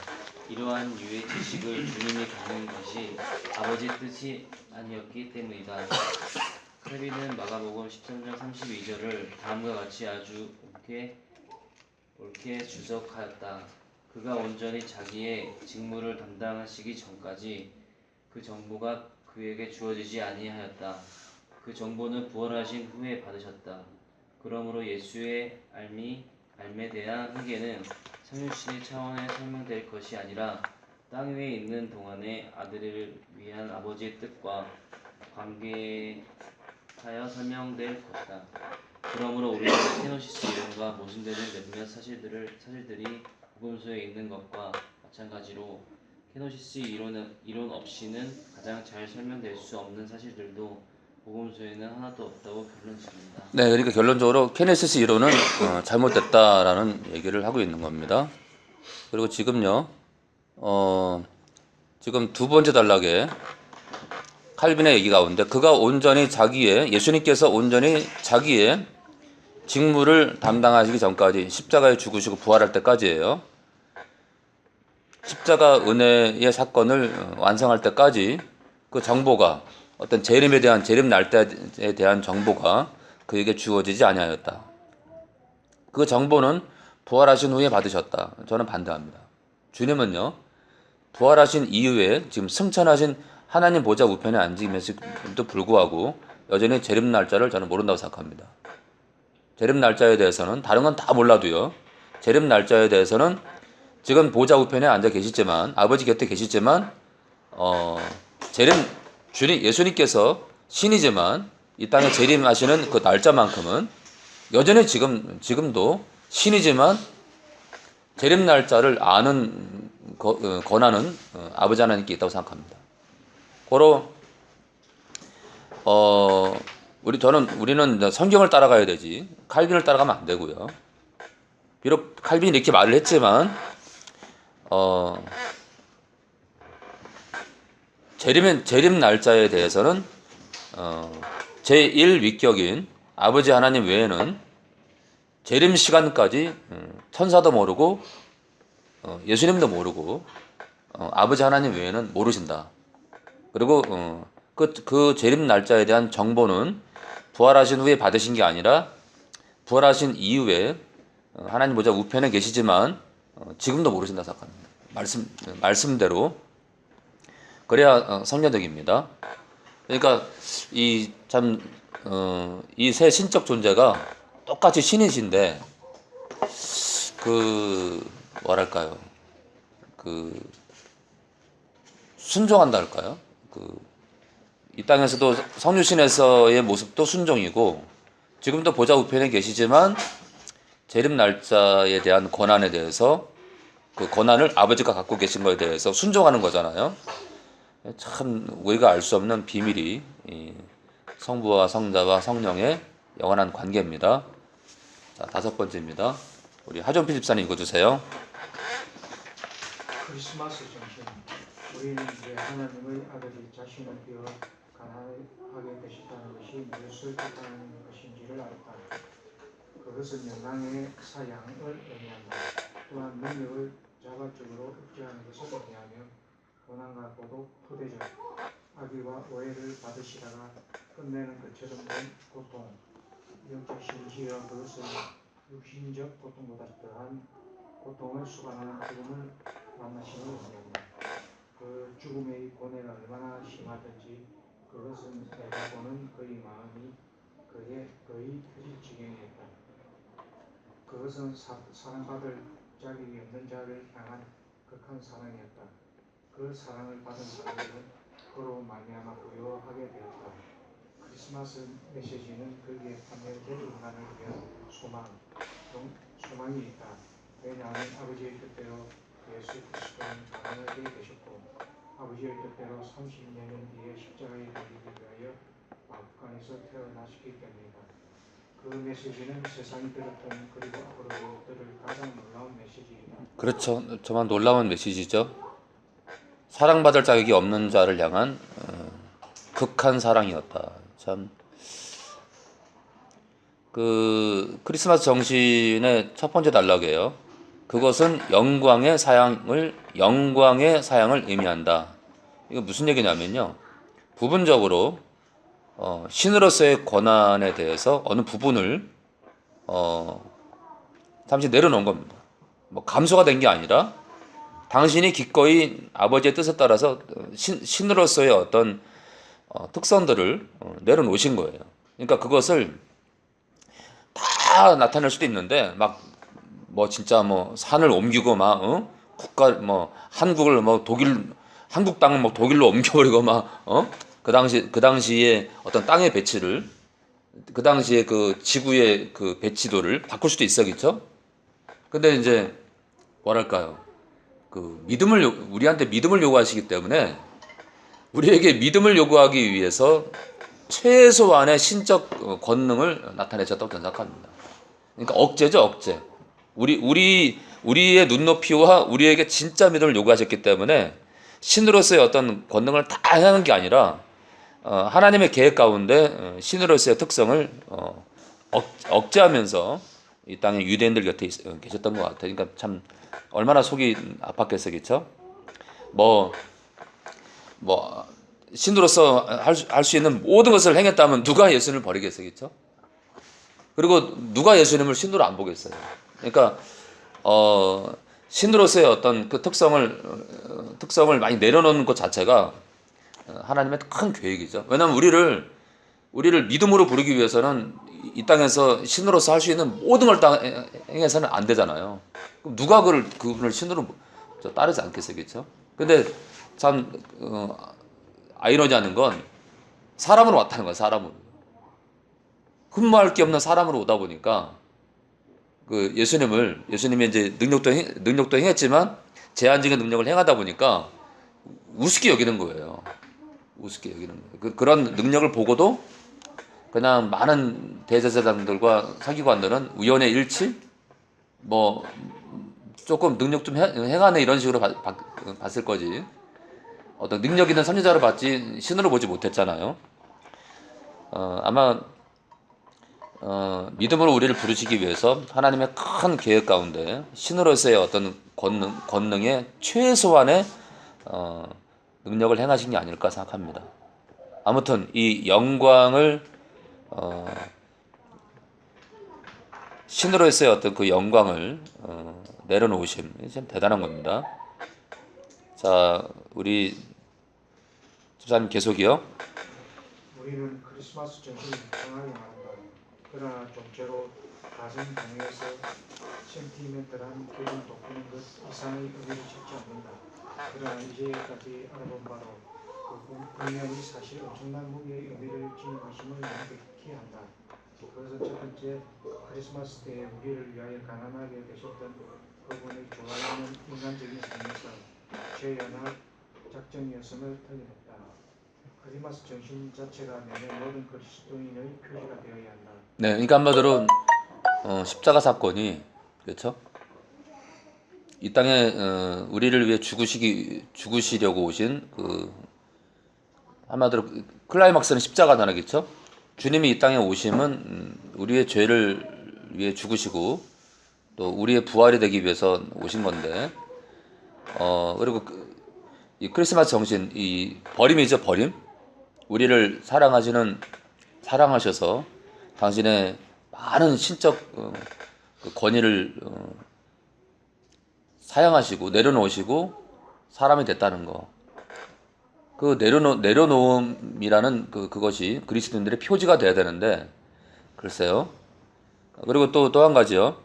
이러한 유의 지식을 주님이 갖는 것이 아버지 뜻이 아니었기 때문이다. 칼빈은 마가복음 13장 32절을 다음과 같이 아주 옳게 주석하였다. 그가 온전히 자기의 직무를 담당하시기 전까지 그 정보가 그에게 주어지지 아니하였다. 그 정보는 부활하신 후에 받으셨다. 그러므로 예수의 알에 대한 한계는 성육신의 차원에 설명될 것이 아니라 땅 위에 있는 동안의 아들을 위한 아버지의 뜻과 관계하여 설명될 것이다. 그러므로 우리는 케노시스 이론과 모순되는 몇몇 사실들이 복음서에 있는 것과 마찬가지로 케노시스 이론 없이는 가장 잘 설명될 수 없는 사실들도 복음서에는 하나도 없다고 결론 짓는다. 네, 그러니까 결론적으로 케네시스 이론은 잘못됐다라는 얘기를 하고 있는 겁니다. 그리고 지금요, 지금 두 번째 단락에 칼빈의 얘기 가운데 그가 온전히 예수님께서 온전히 자기의 직무를 담당하시기 전까지 십자가에 죽으시고 부활할 때까지예요. 십자가 은혜의 사건을 완성할 때까지 그 정보가 어떤 재림 날짜에 대한 정보가 그에게 주어지지 아니하였다. 그 정보는 부활하신 후에 받으셨다. 저는 반대합니다. 주님은요, 부활하신 이후에 지금 승천하신 하나님 보좌 우편에 앉으면서도 불구하고 여전히 재림 날짜를 저는 모른다고 생각합니다. 재림 날짜에 대해서는 다른 건 다 몰라도요, 재림 날짜에 대해서는 지금 보좌 우편에 앉아 계시지만, 아버지 곁에 계시지만, 예수님께서 신이지만 이 땅에 재림하시는 그 날짜만큼은 여전히 지금도 신이지만 재림 날짜를 아는 권한은 아버지 하나님께 있다고 생각합니다. 고로 우리는 성경을 따라가야 되지 칼빈을 따라가면 안 되고요. 비록 칼빈이 이렇게 말을 했지만 재림 날짜에 대해서는 제1위격인 아버지 하나님 외에는 재림 시간까지 천사도 모르고 예수님도 모르고 아버지 하나님 외에는 모르신다. 그리고 그 재림 날짜에 대한 정보는 부활하신 후에 받으신 게 아니라 부활하신 이후에 하나님 보좌 우편에 계시지만 지금도 모르신다 생각합니다. 말씀대로 그래야 성경적입니다. 그러니까 이 세 신적 존재가 똑같이 신이신데 뭐랄까요, 순종한다 할까요? 이 땅에서도 성육신에서의 모습도 순종이고 지금도 보좌 우편에 계시지만 재림 날짜에 대한 권한에 대해서 그 권한을 아버지가 갖고 계신 것에 대해서 순종하는 거잖아요. 참 우리가 알 수 없는 비밀이 성부와 성자와 성령의 영원한 관계입니다. 자, 5번째입니다. 우리 하존필 집사님 읽어주세요. 크리스마스 정신. 우리는 이제 하나님의 아들이 자신을 비워 가난하게 되셨다는 것이 무엇을 뜻하는 것인지를 알았다. 그것은 영광의 사양을 의미한다. 또한 능력을 자발적으로 억제하는 것을 의미하며 고난과 고독, 토대적 악의와 오해를 받으시다가 끝내는 것처럼 된 고통, 영적 심지어 그것은 육신적 고통보다 더한 고통을 수반하는 죽음을 만나심을 의미한다. 그 죽음의 고뇌가 얼마나 심하든지 그것은 내가 보는 그의 마음이 그에 거의 터질 지경이었다. 그것은 사랑받을 자격이 없는 자를 향한 극한 사랑이었다. 그 사랑을 받은 사람들은 그로 말미암아 부유하게 되었다. 크리스마스 메시지는 거기에 판매될 인간을 위한 소망 소망이 있다. 왜냐하면 아버지의 뜻대로 예수 그리스도는 가난하게 되셨고 아버지의 뜻대로 30년 뒤에 십자가에 달리기 위하여 마구간에서 태어나시기 때문이다. 그 메시지는 세상이 들었던 그리고 앞으로도 들을 가장 놀라운 메시지이다. 그렇죠. 정말 놀라운 메시지죠. 사랑받을 자격이 없는 자를 향한 극한 사랑이었다. 참. 그 크리스마스 정신의 첫 번째 단락이에요. 그것은 영광의 사양을 의미한다. 이거 무슨 얘기냐면요. 부분적으로 신으로서의 권한에 대해서 어느 부분을 잠시 내려놓은 겁니다. 뭐 감소가 된 게 아니라 당신이 기꺼이 아버지의 뜻에 따라서 신으로서의 어떤 특성들을 내려놓으신 거예요. 그러니까 그것을 다 나타낼 수도 있는데 막 뭐 진짜 뭐 산을 옮기고 막 국가 뭐 한국을 뭐 한국 땅을 뭐 독일로 옮겨버리고 막 그 당시에 어떤 땅의 배치를 그 당시에 그 지구의 그 배치도를 바꿀 수도 있었겠죠. 근데 이제 뭐랄까요, 그 우리한테 믿음을 요구하시기 때문에 우리에게 믿음을 요구하기 위해서 최소한의 신적 권능을 나타내셨다고 생각합니다. 그러니까 억제죠, 억제. 우리의 눈높이와 우리에게 진짜 믿음을 요구하셨기 때문에 신으로서의 어떤 권능을 다 하는 게 아니라 하나님의 계획 가운데 신으로서의 특성을 억제하면서 이 땅에 유대인들 곁에 계셨던 것 같아요. 그러니까 참 얼마나 속이 아팠겠어겠죠. 뭐 신으로서 할 수 있는 모든 것을 행했다면 누가 예수님을 버리겠어겠죠. 그리고 누가 예수님을 신으로 안 보겠어요. 그러니까 신으로서의 어떤 그 특성을 많이 내려놓는 것 자체가 하나님의 큰 계획이죠. 왜냐하면 우리를 믿음으로 부르기 위해서는 이 땅에서 신으로서 할 수 있는 모든 걸 다 행해서는 안 되잖아요. 그럼 누가 그분을 신으로 따르지 않겠어겠죠. 근데 참 아이러니하는 건 사람으로 왔다는 거예요. 사람으로. 흠모할 게 없는 사람으로 오다 보니까 그 예수님이 이제 능력도 행했지만 제한적인 능력을 행하다 보니까 우습게 여기는 거예요. 우습게 여기는 거예요. 그런 능력을 보고도 그냥 많은 대제사장들과 서기관들은 우연의 일치, 뭐 조금 능력 좀 행하네 이런 식으로 봤을 거지. 어떤 능력 있는 선지자를 봤지 신으로 보지 못했잖아요. 아마 믿음으로 우리를 부르시기 위해서 하나님의 큰 계획 가운데 신으로서의 어떤 권능의 최소한의 능력을 행하신 게 아닐까 생각합니다. 아무튼 이 영광을 신으로서의 어떤 그 영광을 내려놓으심 참 대단한 겁니다. 자, 우리 집사님 계속이요. 우리는 크리스마스 정신을 정하게 말한다. 그러나 좀처럼 가슴 동요에서 센티멘탈한 기분 돋구는 것 이상의 의미를 찾지 않는다. 그러나 이제까지 알아본 바로 그 분명히 사실 엄청난 무게의 의미를 지닌 것임을 명백히 한다. 그것은 첫 번째, 크리스마스 때에 우리를 위하여 가난하게 되셨던 그분의 좋아하는 인간적인 삶에서 최연한 작정이었음을 터득했다. 크리스마스 정신 자체가 내내 모든 그리스도인의 표시가 되어야 한다. 네, 그러니까 한마디로 십자가 사건이 그렇죠. 이 땅에 우리를 위해 죽으시려고 오신 그 한마디로 클라이막스는 십자가잖아겠죠. 주님이 이 땅에 오심은 우리의 죄를 위해 죽으시고 또 우리의 부활이 되기 위해서 오신 건데 그리고 이 크리스마스 정신 이 버림이죠. 버림. 우리를 사랑하셔서 당신의 많은 신적 그 권위를 사양하시고 내려놓으시고 사람이 됐다는 거. 그 내려놓음이라는 그것이 그리스도인들의 표지가 돼야 되는데 글쎄요. 그리고 또 한 가지요.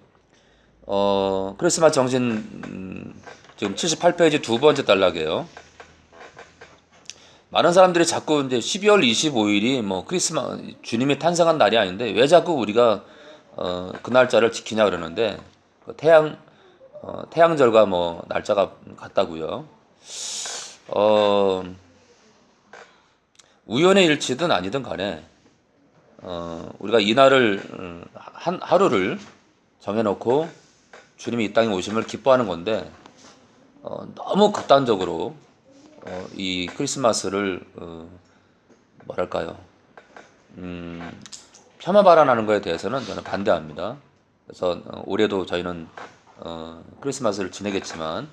크리스마스 정신 지금 78페이지 두 번째 단락이에요. 많은 사람들이 자꾸 이제 12월 25일이 뭐 주님이 탄생한 날이 아닌데 왜 자꾸 우리가 그 날짜를 지키냐 그러는데 그 태양절과 뭐 날짜가 같다고요. 우연의 일치든 아니든 간에 우리가 이날을 하루를 정해놓고 주님이 이 땅에 오심을 기뻐하는 건데 너무 극단적으로 이 크리스마스를 뭐랄까요? 폄하 발언하는 거에 대해서는 저는 반대합니다. 그래서 올해도 저희는 크리스마스를 지내겠지만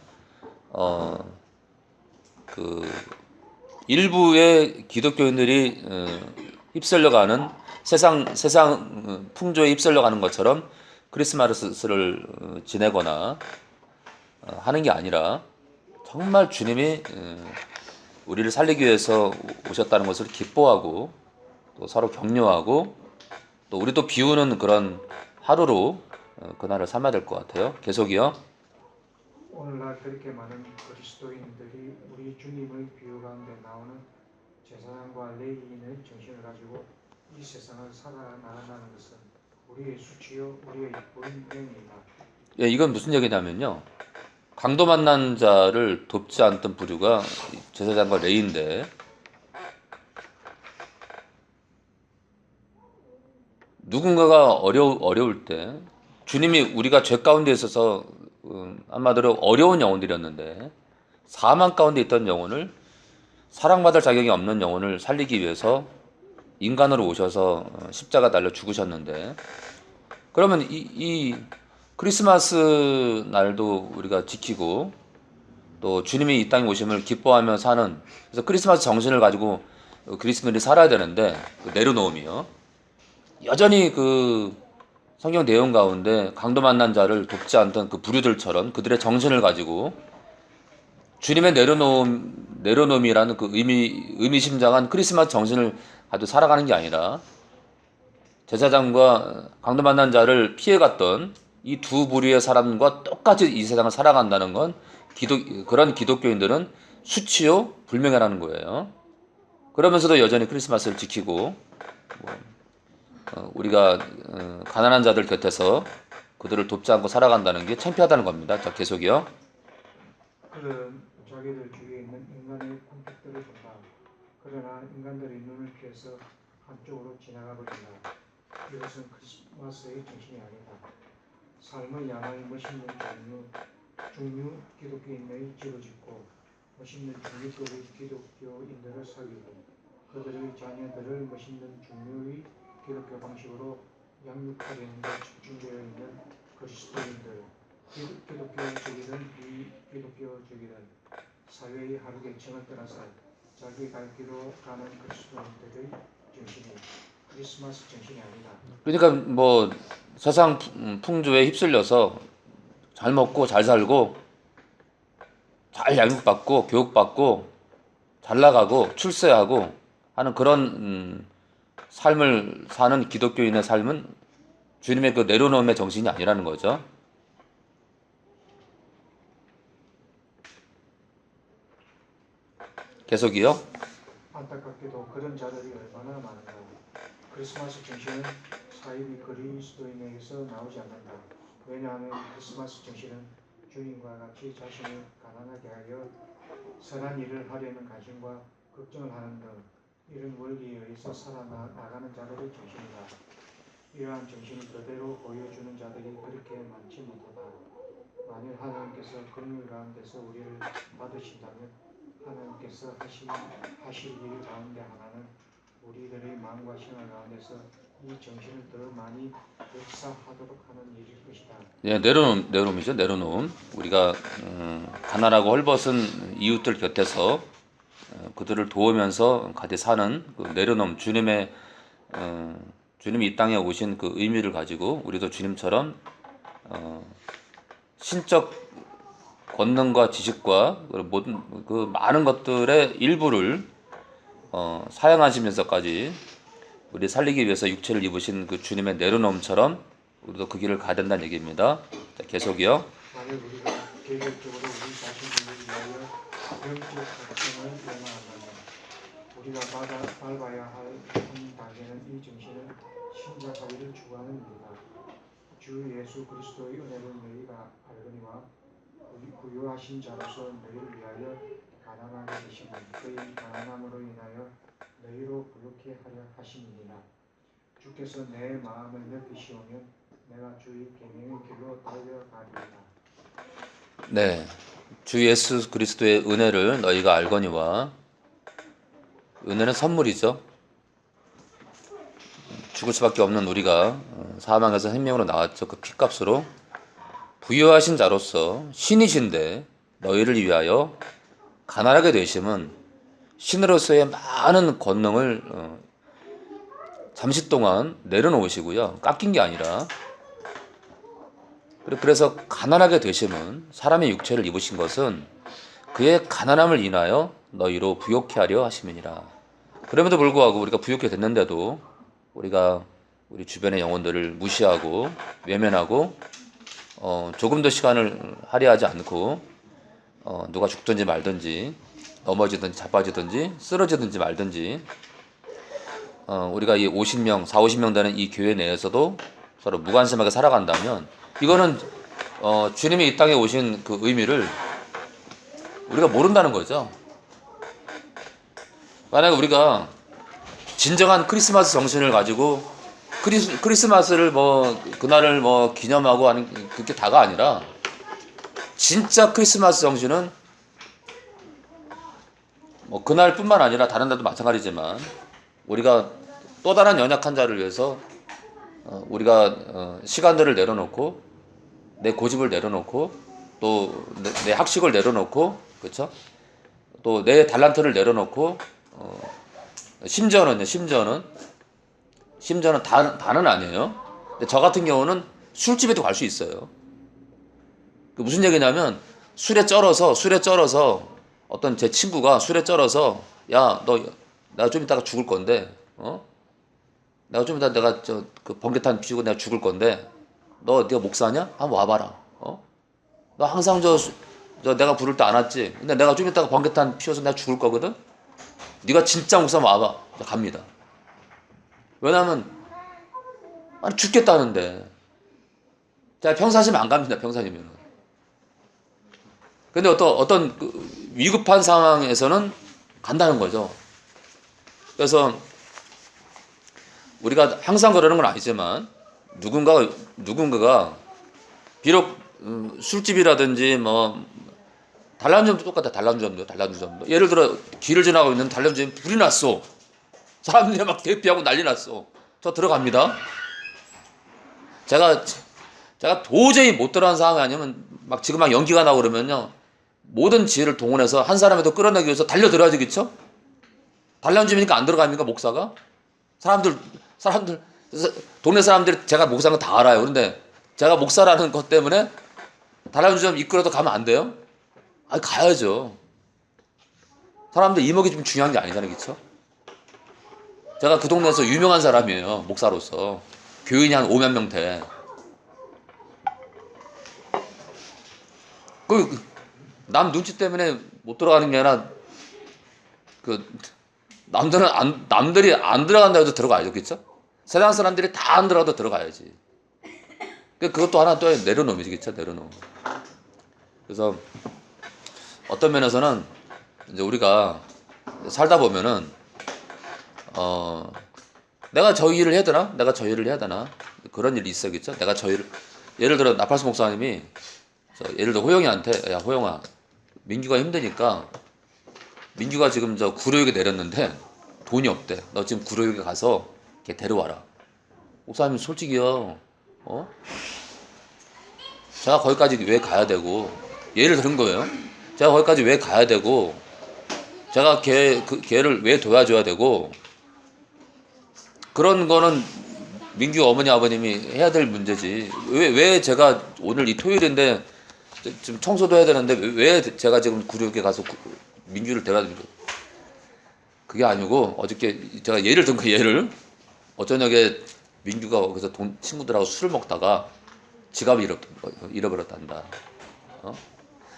그 일부의 기독교인들이 휩쓸려가는 세상 풍조에 휩쓸려가는 것처럼 크리스마스를 지내거나 하는 게 아니라 정말 주님이 우리를 살리기 위해서 오셨다는 것을 기뻐하고 또 서로 격려하고 또 우리도 비우는 그런 하루로 그날을 삼아야 될 것 같아요. 계속이요. 오늘날 그렇게 많은 그리스도인들이 우리 주님의 비유 가운데 나오는 제사장과 레위인의 정신을 가지고 이 세상을 살아나간다는 것은 우리의 수치요 우리의 본능입니다. 예, 이건 무슨 얘기냐면요. 강도 만난 자를 돕지 않던 부류가 제사장과 레위인데 누군가가 어려울 때 주님이 우리가 죄 가운데 있어서 한마디로 어려운 영혼들이었는데 사망 가운데 있던 영혼을 사랑받을 자격이 없는 영혼을 살리기 위해서 인간으로 오셔서 십자가 달려 죽으셨는데 그러면 이 크리스마스 날도 우리가 지키고 또 주님이 이 땅에 오심을 기뻐하며 사는 그래서 크리스마스 정신을 가지고 그리스도인들이 살아야 되는데 그 내려놓음이요. 여전히 그 성경 내용 가운데 강도 만난 자를 돕지 않던 그 부류들처럼 그들의 정신을 가지고 주님의 내려놓음이라는 그 의미심장한 크리스마스 정신을 가지고 살아가는 게 아니라 제사장과 강도 만난 자를 피해갔던 이 두 부류의 사람과 똑같이 이 세상을 살아간다는 건 그런 기독교인들은 수치요 불명예라는 거예요. 그러면서도 여전히 크리스마스를 지키고 우리가 가난한 자들 곁에서 그들을 돕지 않고 살아간다는 게 창피하다는 겁니다. 자, 계속이요. 그들은 자기들 주위에 있는 인간의 궁핍들을 본다. 그러나 인간들의 눈을 피해서 한쪽으로 지나가 버린다. 이것은 크리스마스의 정신이 아니다. 삶의 양의 멋있는 중류 기독교인의 집을 짓고 멋있는 중류급의 기독교인들을 사귀고 그들의 자녀들을 멋있는 중류의 기독교 방식으로 양육하려는 데 집중되어 있는 그리스도인들, 기독교적이든 비기독교적이든 사회의 하루계층을 떠나서 자기 갈 길로 가는 그리스도인들의 정신이 크리스마스 정신이 아니다. 그러니까 뭐 세상 풍조에 휩쓸려서 잘 먹고 잘 살고 잘 양육받고 교육받고 잘 나가고 출세하고 하는 그런 삶을 사는 기독교인의 삶은 주님의 그 내려놓음의 정신이 아니라는 거죠. 계속이요. 안타깝게도 그런 자들이 얼마나 많은가. 크리스마스 정신은 사이비 그리스도인에게서 나오지 않는다. 왜냐하면 크리스마스 정신은 주님과 같이 자신을 가난하게 하여 선한 일을 하려는 관심과 걱정을 하는 등 이런 원리에 의해서 살아나가는 자들의 정신이다. 이러한 정신을 그대로 보여주는 자들이 그렇게 많지 못하다. 만일 하나님께서 긍휼 가운데서 우리를 받으신다면 하나님께서 하실 일 가운데 하나는 우리들의 마음과 생활 가운데서 이 정신을 더 많이 역사하도록 하는 일일 것이다. 예, 내려놓음이죠. 내려놓음. 우리가 가난하고 헐벗은 이웃들 곁에서 그들을 도우면서 같이 사는 그 내려놓음, 주님이 이 땅에 오신 그 의미를 가지고 우리도 주님처럼 신적 권능과 지식과 모든 그 많은 것들의 일부를 사용하시면서까지 우리 살리기 위해서 육체를 입으신 그 주님의 내려놓음처럼 우리도 그 길을 가야 된다는 얘기입니다. 자, 계속이요. 만약 우리가 계획적으로 우리 자신을 위하여 영적 각성을 원하한다면 우리가 밟아야 할 한 단계는 이 정신을 신작하기를 추구하는 일이다. 주 예수 그리스도의 은혜를 너희가 부유하신 자로서 너희를 위하여 가난하게 되시고 그의 가난함으로 인하여 너희로 부욕해 하려 하심이니라. 주께서 내 마음을 넓히시오면 내가 주의 계명의 길로 달려가리이다. 네, 주 예수 그리스도의 은혜를 너희가 알거니와. 은혜는 선물이죠. 죽을 수밖에 없는 우리가 사망에서 생명으로 나왔죠. 그 피값으로. 부유하신 자로서 신이신데 너희를 위하여 가난하게 되심은 신으로서의 많은 권능을 잠시 동안 내려놓으시고요. 깎인 게 아니라. 그래서 가난하게 되심은, 사람의 육체를 입으신 것은 그의 가난함을 인하여 너희로 부욕케 하려 하심이니라. 그럼에도 불구하고 우리가 부욕케 됐는데도 우리가 우리 주변의 영혼들을 무시하고 외면하고 조금 더 시간을 할애하지 않고 누가 죽든지 말든지 넘어지든지 자빠지든지 쓰러지든지 말든지 우리가 이 50명, 40~50명 되는 이 교회 내에서도 서로 무관심하게 살아간다면 이거는 주님이 이 땅에 오신 그 의미를 우리가 모른다는 거죠. 만약에 우리가 진정한 크리스마스 정신을 가지고 크리스마스를 그날을 기념하고 하는 그게 다가 아니라, 진짜 크리스마스 정신은 그날뿐만 아니라 다른 날도 마찬가지지만 우리가 또 다른 연약한 자를 위해서 우리가 시간들을 내려놓고 내 고집을 내려놓고 또 내 학식을 내려놓고, 그렇죠? 또 내 달란트를 내려놓고 심지어는 다는 아니에요. 근데 저 같은 경우는 술집에도 갈 수 있어요. 그 무슨 얘기냐면 술에 쩔어서 어떤 제 친구가 술에 쩔어서, 야, 내가 좀 이따가 죽을 건데, 내가 좀 이따 내가 그 번개탄 피우고 내가 죽을 건데, 네가 목사냐? 한번 와봐라. 너 항상 내가 부를 때 안 왔지? 근데 내가 좀 이따가 번개탄 피워서 내가 죽을 거거든? 네가 진짜 목사면 와봐. 갑니다. 왜냐면 아니 죽겠다는데. 제가 평상시면 안 갑니다. 평상시면은. 근데 어떤 그 위급한 상황에서는 간다는 거죠. 그래서 우리가 항상 그러는 건 아니지만 누군가가 비록 술집이라든지 단란주점도 똑같아. 단란주점도 예를 들어 길을 지나고 있는 단란주점에 불이 났어. 사람들이 막 대피하고 난리 났어. 저 들어갑니다. 제가 도저히 못 들어가는 상황이 아니면 지금 연기가 나고 그러면요, 모든 지혜를 동원해서 한 사람이라도 끌어내기 위해서 달려들어야지, 그쵸? 단란주점이니까 안 들어갑니까, 목사가? 사람들 동네 사람들이 제가 목사는 다 알아요. 그런데 제가 목사라는 것 때문에 단란주점 이끌어도 가면 안 돼요? 아니, 가야죠. 사람들 이목이 좀 중요한 게 아니잖아요, 그쵸? 제가 그 동네에서 유명한 사람이에요, 목사로서. 교인이 한 5만 명 돼. 남 눈치 때문에 못 들어가는 게 아니라, 남들이 안 들어간다 해도 들어가야죠, 그쵸? 세상 사람들이 다 안 들어가도 들어가야지. 그것도 하나 또 내려놓음이지, 그쵸? 내려놓음. 그래서 어떤 면에서는 이제 우리가 살다 보면은 내가 저 일을 해야 되나? 그런 일이 있어, 그쵸? 예를 들어 나팔수 목사님이 예를 들어 호영이한테, 야, 호영아, 민규가 힘드니까, 민규가 지금 구로역에 내렸는데 돈이 없대. 너 지금 구로역에 가서 걔 데려와라. 목사님, 솔직히요, 제가 거기까지 왜 가야 되고, 예를 들은 거예요. 제가 거기까지 왜 가야 되고, 제가 걔를 왜 도와줘야 되고, 그런 거는 민규 어머니 아버님이 해야 될 문제지. 왜 제가 오늘 이 토요일인데 지금 청소도 해야 되는데 왜 제가 지금 구력에 가서 민규를 데려다. 그게 아니고, 어저께 제가 예를 든 예를, 어저녁에 민규가 거기서 친구들하고 술을 먹다가 지갑을 잃어버렸단다.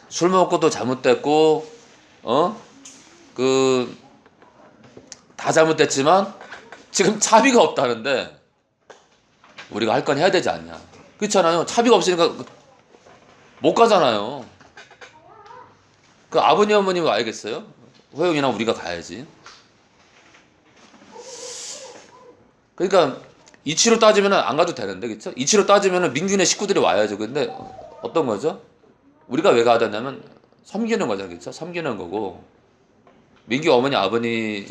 술 먹고도 잘못됐고, 다 잘못됐지만 지금 차비가 없다는데 우리가 할 건 해야 되지 않냐. 그렇잖아요. 차비가 없으니까 못 가잖아요. 그 아버님 어머님이 와야겠어요? 호영이나 우리가 가야지. 그러니까 이치로 따지면 안 가도 되는데, 그쵸? 이치로 따지면 민규네 식구들이 와야죠. 근데 어떤 거죠? 우리가 왜 가야 되냐면 섬기는 거잖아요, 그쵸? 섬기는 거고, 민규 어머니 아버니,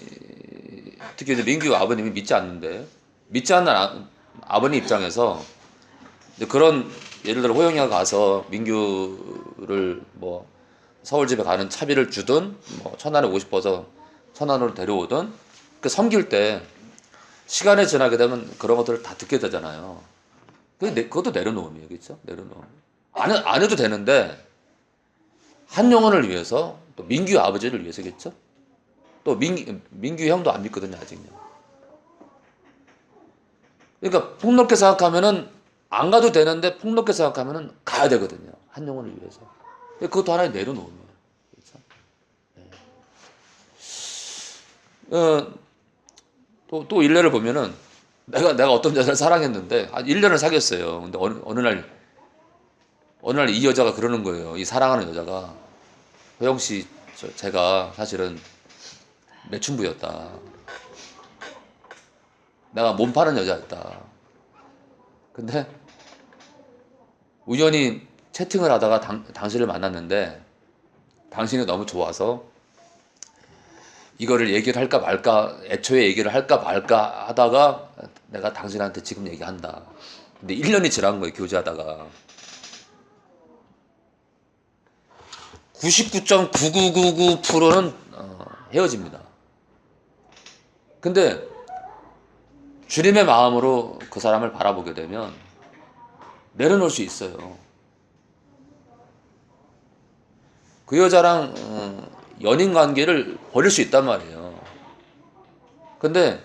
특히 이제 민규 아버님이 믿지 않는데, 믿지 않는 아버님 입장에서 이제 그런, 예를 들어 호영이가 가서 민규를 뭐 서울 집에 가는 차비를 주든 뭐 천안에 오고 싶어서 천안으로 데려오든, 그 섬길 때 시간이 지나게 되면 그런 것들을 다 듣게 되잖아요. 그것도 내려놓음이에요, 그렇죠? 내려놓음. 안 해도 되는데 한 영혼을 위해서, 또 민규 아버지를 위해서겠죠. 또 민규 형도 안 믿거든요, 아직요. 그러니까 폭넓게 생각하면은 안 가도 되는데 폭넓게 생각하면은 가야 되거든요, 한 영혼을 위해서. 그것도 하나의 내려놓음이에요, 그렇죠? 또 일례를 보면은 내가 어떤 여자를 사랑했는데 한 1년을 사귀었어요. 근데 어느 날 이 여자가 그러는 거예요. 이 사랑하는 여자가, 호영 씨, 제가 사실은 매춘부였다. 내가 몸 파는 여자였다. 근데 우연히 채팅을 하다가 당신을 만났는데 당신이 너무 좋아서 이거를 얘기를 할까 말까, 애초에 얘기를 할까 말까 하다가 내가 당신한테 지금 얘기한다. 근데 1년이 지난 거예요, 교제하다가. 99.9999%는 헤어집니다. 근데 주님의 마음으로 그 사람을 바라보게 되면 내려놓을 수 있어요. 그 여자랑 연인 관계를 버릴 수 있단 말이에요. 근데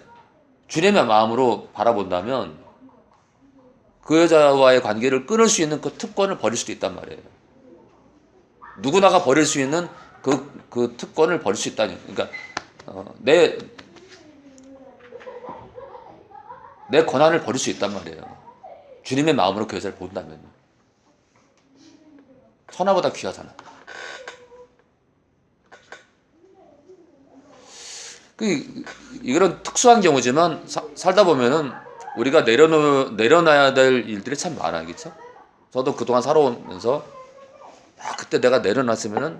주님의 마음으로 바라본다면 그 여자와의 관계를 끊을 수 있는 그 특권을 버릴 수도 있단 말이에요. 누구나가 버릴 수 있는 그 특권을 버릴 수 있다니. 그러니까 내 권한을 버릴 수 있단 말이에요. 주님의 마음으로 그 여자를 본다면. 천하보다 귀하잖아. 이런 특수한 경우지만 살다 보면은 우리가 내려놔야 될 일들이 참 많아요, 그렇죠? 저도 그동안 살아오면서 그때 내가 내려놨으면은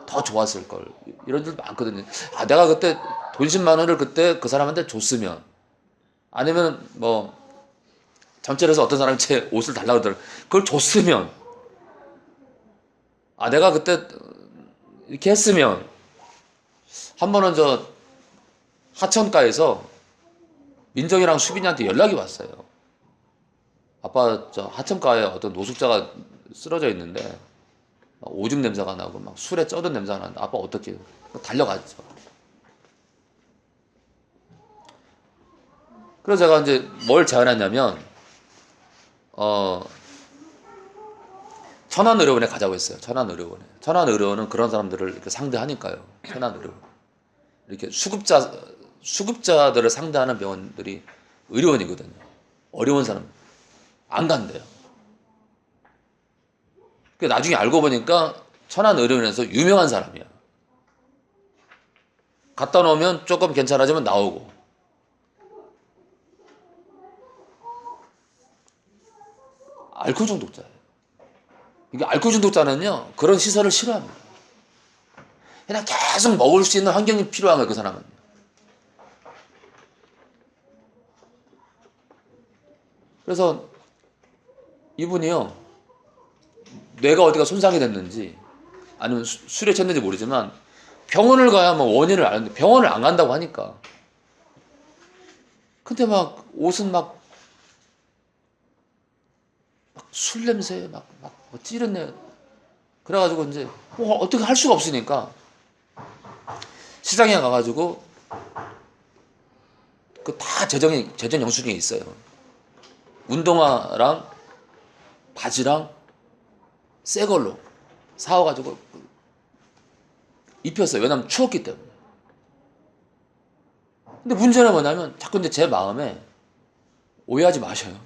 더 좋았을 걸, 이런 일 많거든요. 내가 그때 돈 10만 원을 그때 그 사람한테 줬으면, 아니면 뭐 잠실에서 어떤 사람이 제 옷을 달라고 하더라고, 그걸 줬으면, 내가 그때 이렇게 했으면. 한 번은 저 하천가에서 민정이랑 수빈이한테 연락이 왔어요. 아빠, 저 하천가에 어떤 노숙자가 쓰러져 있는데 막 오줌 냄새가 나고 막 술에 쩌든 냄새가 나는데 아빠 어떻게 해요? 달려가죠. 그래서 제가 이제 뭘 제안했냐면 천안의료원에 가자고 했어요. 천안의료원에. 천안의료원은 그런 사람들을 이렇게 상대하니까요. 천안의료원. 이렇게 수급자들을 상대하는 병원들이 의료원이거든요. 어려운 사람 안 간대요. 나중에 알고 보니까 천안의료원에서 유명한 사람이야. 갖다 놓으면 조금 괜찮아지면 나오고. 알코올 중독자예요. 이게 알코올 중독자는요, 그런 시설을 싫어합니다. 그냥 계속 먹을 수 있는 환경이 필요한 거예요, 그 사람은. 그래서 이분이요, 뇌가 어디가 손상이 됐는지 아니면 술에 쳤는지 모르지만 병원을 가야 뭐 원인을 아는데 병원을 안 간다고 하니까. 근데 막 옷은 막 술 냄새, 막 찌른 내. 그래가지고 이제 어떻게 할 수가 없으니까 시장에 가가지고 그 다 제전 영수증이 있어요. 운동화랑 바지랑 새 걸로 사와가지고 입혔어요. 왜냐면 추웠기 때문에. 근데 문제는 뭐냐면 자꾸 이제 제 마음에, 오해하지 마셔요,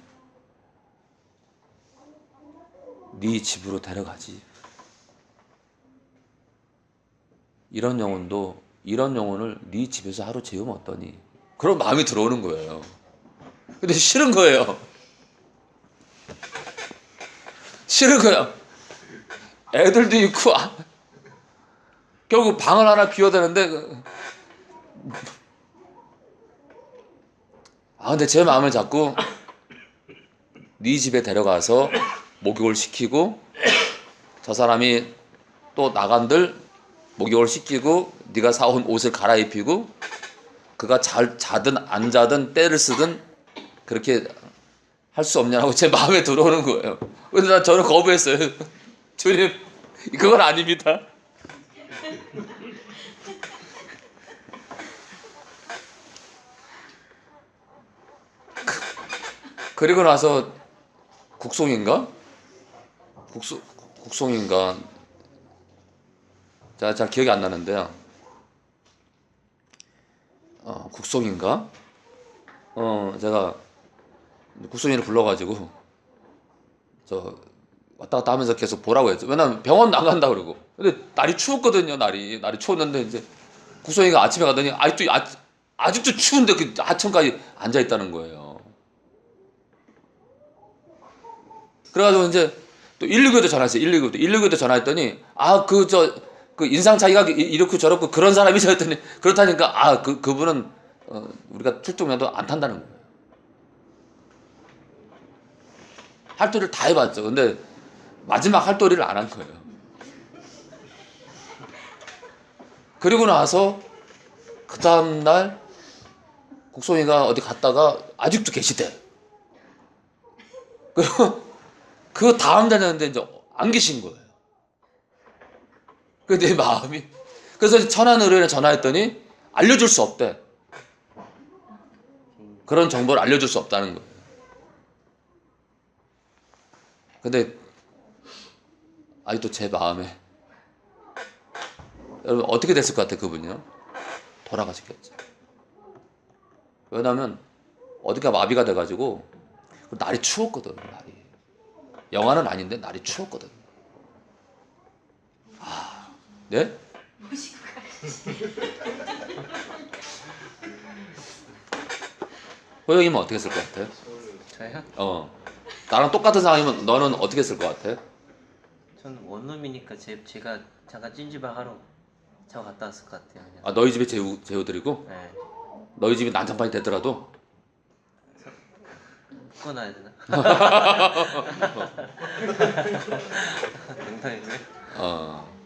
네 집으로 데려가지. 이런 영혼을 네 집에서 하루 재우면 어떠니? 그런 마음이 들어오는 거예요. 근데 싫은 거예요. 싫은 거야. 애들도 있고 결국 방을 하나 비워대는데 근데 제 마음을 자꾸 네 집에 데려가서 목욕을 시키고 저 사람이 또 나간들 목욕을 시키고 네가 사온 옷을 갈아입히고 그가 잘 자든 안 자든 때를 쓰든 그렇게 할 수 없냐고 제 마음에 들어오는 거예요. 근데 저는 거부했어요. 주님, 그건 아닙니다. 그리고 나서 국송인가? 국송인가? 잘 기억이 안 나는데요. 국송인가? 제가 국송이를 불러가지고 저 왔다 갔다 하면서 계속 보라고 했죠. 왜냐면 병원 안 간다 그러고. 근데 날이 추웠거든요. 날이 추웠는데 이제 국송이가 아침에 가더니 아직도 추운데 그 아침까지 앉아 있다는 거예요. 그래가지고 이제 또 119에도 전화했어요. 119에도 전화했더니 그 인상 차이가 이렇고 저렇고 그런 사람이죠 했더니 그렇다니까 그분은 우리가 출동해도 안 탄다는 거예요. 할도리를 다 해봤죠. 근데 마지막 할도리를 안 한 거예요. 그리고 나서 그 다음날 국송이가 어디 갔다가 아직도 계시대. 그리고 그 다음 다녔는데 이제 안 계신 거예요. 그 내 마음이. 그래서 천안의료원에 전화했더니 알려줄 수 없대. 그런 정보를 알려줄 수 없다는 거예요. 근데 아직도 제 마음에 여러분 어떻게 됐을 것 같아요? 그분이요? 돌아가시겠죠. 왜냐면 어디가 마비가 돼가지고 날이 추웠거든. 날이 영하는 아닌데 날이 추웠거든. 네? 호영이면 어떻게 했을 것 같아? 저요? 나랑 똑같은 상황이면 너는 어떻게 했을 것 같아? 저는 원룸이니까 제가 잠깐 찜질방 하러 갔다 왔을 것 같아요. 그냥. 너희 집에 재우드리고 네. 너희 집이 난장판이 되더라도 묶어놔야 되나? 농담이고요.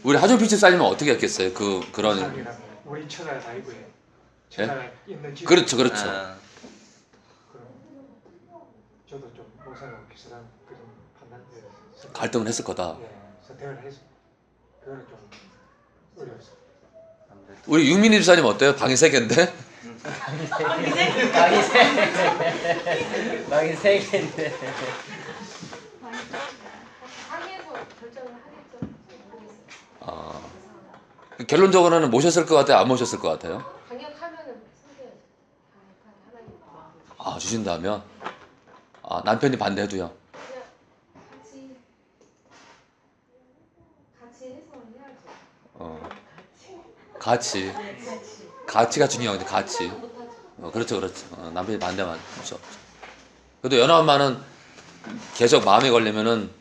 우리 하준필 집사님은 어떻게 했겠어요? 그런 사람이라면 우리 처가 살고요. 처가 있는 집. 그렇죠. 그럼 저도 좀 목사님 비슷한 그런 판단을 갈등을 했을 거다. 선택을 해서 그거는 좀 어려웠어요. 우리 유민희 집사님 어때요? 방이 3개인데? 방이 세 개인데. 방에서 결정을 하겠죠. 모르겠어요. 결론적으로는 모셨을 것 같아요? 안 모셨을 것 같아요? 방역하면은 숨겨야죠. 방역하는 하나님. 주신다면? 남편이 반대해도요? 그냥 같이 해서 해야죠. 같이. 가치가 중요한 거지, 가치. 그렇죠. 남편이 반대만 없죠. 그래도 연하 엄마는 계속 마음에 걸리면은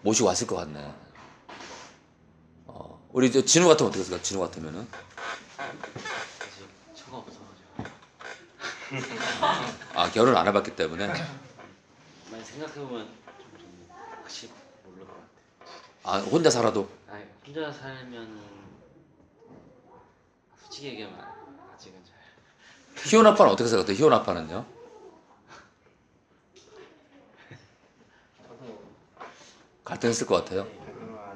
모시고 왔을 것 같네. 우리 이제 진우 같으면 어떻게 했을까? 진우 같으면은? 아직 처가 없어가지고. 결혼 안 해봤기 때문에. 많이 생각해보면 좀 확실히 모를 것 같아요. 혼자 살아도. 아니, 혼자 살면은 솔직히 얘기하면 아직은 잘. 희혼 아빠는 어떻게 생각해요? 희혼 아빠는요? 저도 갈등했을 것 같아요.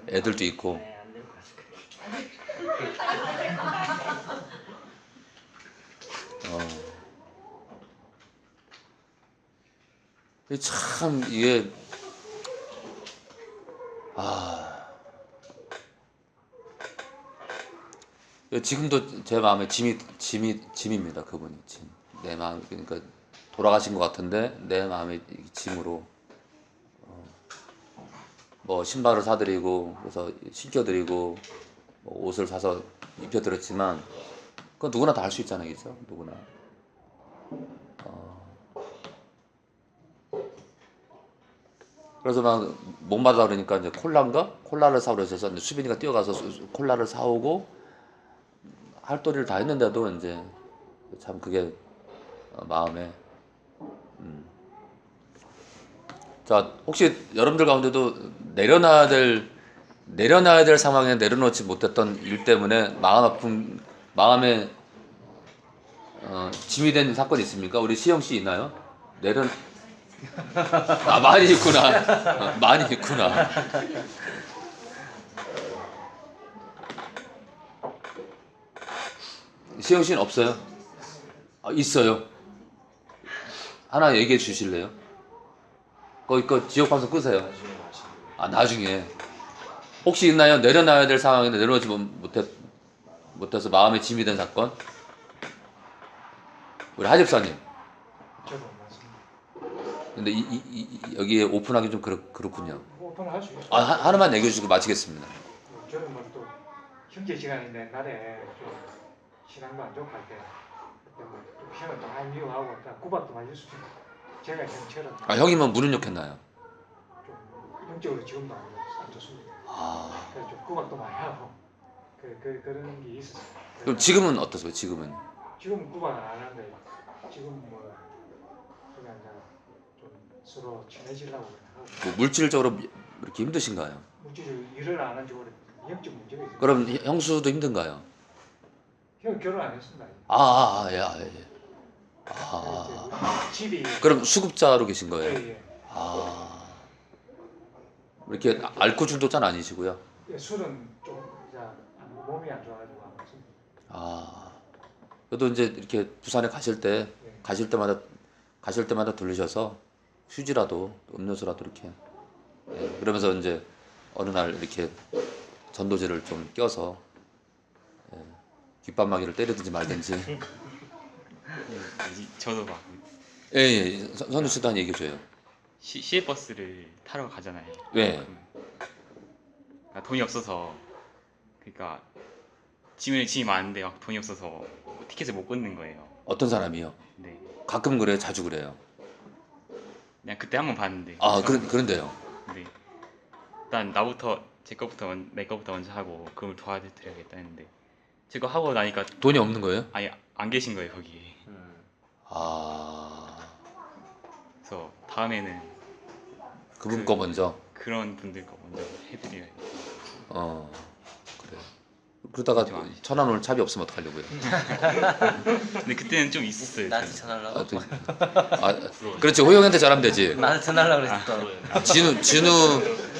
애들도 있고. 안될 것 같아요. 참 이게 지금도 제 마음에 짐입니다. 그분이 짐. 내 마음 그러니까 돌아가신 것 같은데 내 마음에 짐으로 뭐 신발을 사드리고 그래서 신겨드리고 뭐 옷을 사서 입혀드렸지만 그건 누구나 다 할 수 있잖아요, 그죠? 누구나. 그래서 막 목마르다 그러니까 이제 콜라를 사오려 해서 이제 수빈이가 뛰어가서 콜라를 사오고 할 도리를 다 했는데도 이제 참 그게 마음에. 자, 혹시 여러분들 가운데도 내려놔야 될 상황에 내려놓지 못했던 일 때문에 마음에 짐이 된 사건이 있습니까? 우리 시영 씨 있나요? 많이 있구나. 많이 있구나. 시영 씨는 없어요? 있어요. 하나 얘기해 주실래요? 그 지역 방송 끄세요. 나중에. 혹시 있나요? 내려놔야 될 상황인데 내려놓지 못해서 마음에 짐이 된 사건? 우리 하집사님. 저도 맞습니다. 근데 여기에 오픈하기 좀 그렇군요. 오픈할 수 있어요. 하나만 얘기해 주시고 마치겠습니다. 저는 뭐 또 형제 시간인데 옛날에 좀 신앙도 안 좋고 할 때 그때 뭐좀 형을 또 많이 미워하고 구박도 많이 줬습니다. 제가 형처럼 형이면 무슨 욕했나요? 좀 영적으로 지금도 안 좋습니다. 그래서 좀 구박도 많이 하고 그런 게 있었어요. 그럼 지금은 어떠세요? 지금은? 지금 구박을 안 하는데 지금 뭐 그냥 좀 서로 친해지려고 하고 뭐 물질적으로 이렇게 힘드신가요? 물질을 일을 안 한 지 오래 영적 문제가 있어요. 그럼 형수도 힘든가요? 형 결혼 안 했습니다. 예. 집이 그럼 수급자로 계신 거예요? 예. 이렇게 알코올중독 짠 아니시고요? 예, 술은 좀 이제 몸이 안 좋아가지고 안 먹습니다. 그래도 이제 이렇게 부산에 가실 때마다 들르셔서 휴지라도 음료수라도 이렇게 그러면서 이제 어느 날 이렇게 전도제를 좀 껴서 귓방망이를 때리든지 말든지. 저도 막 선우 씨도 한 얘기 줘요. 시외버스를 타러 가잖아요. 왜? 그러니까 돈이 없어서 그러니까 짐이 많은데 막 돈이 없어서 티켓을 못 끊는 거예요. 어떤 사람이요? 네, 가끔 그래요? 자주 그래요? 그냥 그때 한 번 봤는데. 그런데요. 네, 일단 내 거부터 먼저 하고 그걸 도와드려야겠다 했는데 제 거 하고 나니까 돈이 없는 거예요? 아니 안 계신 거예요 거기에. 그래서 다음에는 그분 거 먼저. 그런 분들 거 먼저 해드려야겠다. 그래. 그러다가 천안 올 차비 없으면 어떡하려고요? 근데 그때는 좀 있었어요. 나한테 저는. 전화하려고. 그렇지. 호영이한테 전하면 되지. 나한테 전화하려고 그랬어.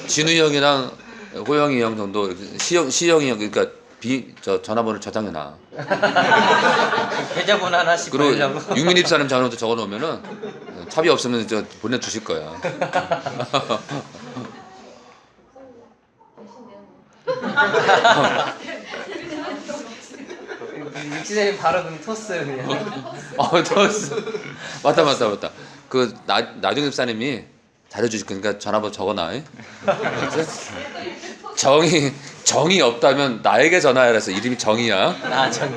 진우 형이랑 호영이 형 정도, 시영이 형, 그러니까 전화번호 저장해놔. 계좌번호 하나씩 그리고 보내려고. 육민 입사님 전화도 적어놓으면은 차비 없으면 보내주실 거야. 육지사님 바로 그럼 토스 그냥. 맞다. 그 나중 입사님이 잘해주실 거니까 전화번호 적어놔. 정이 없다면 나에게 전화해라 해서 이름이 정이야. 정.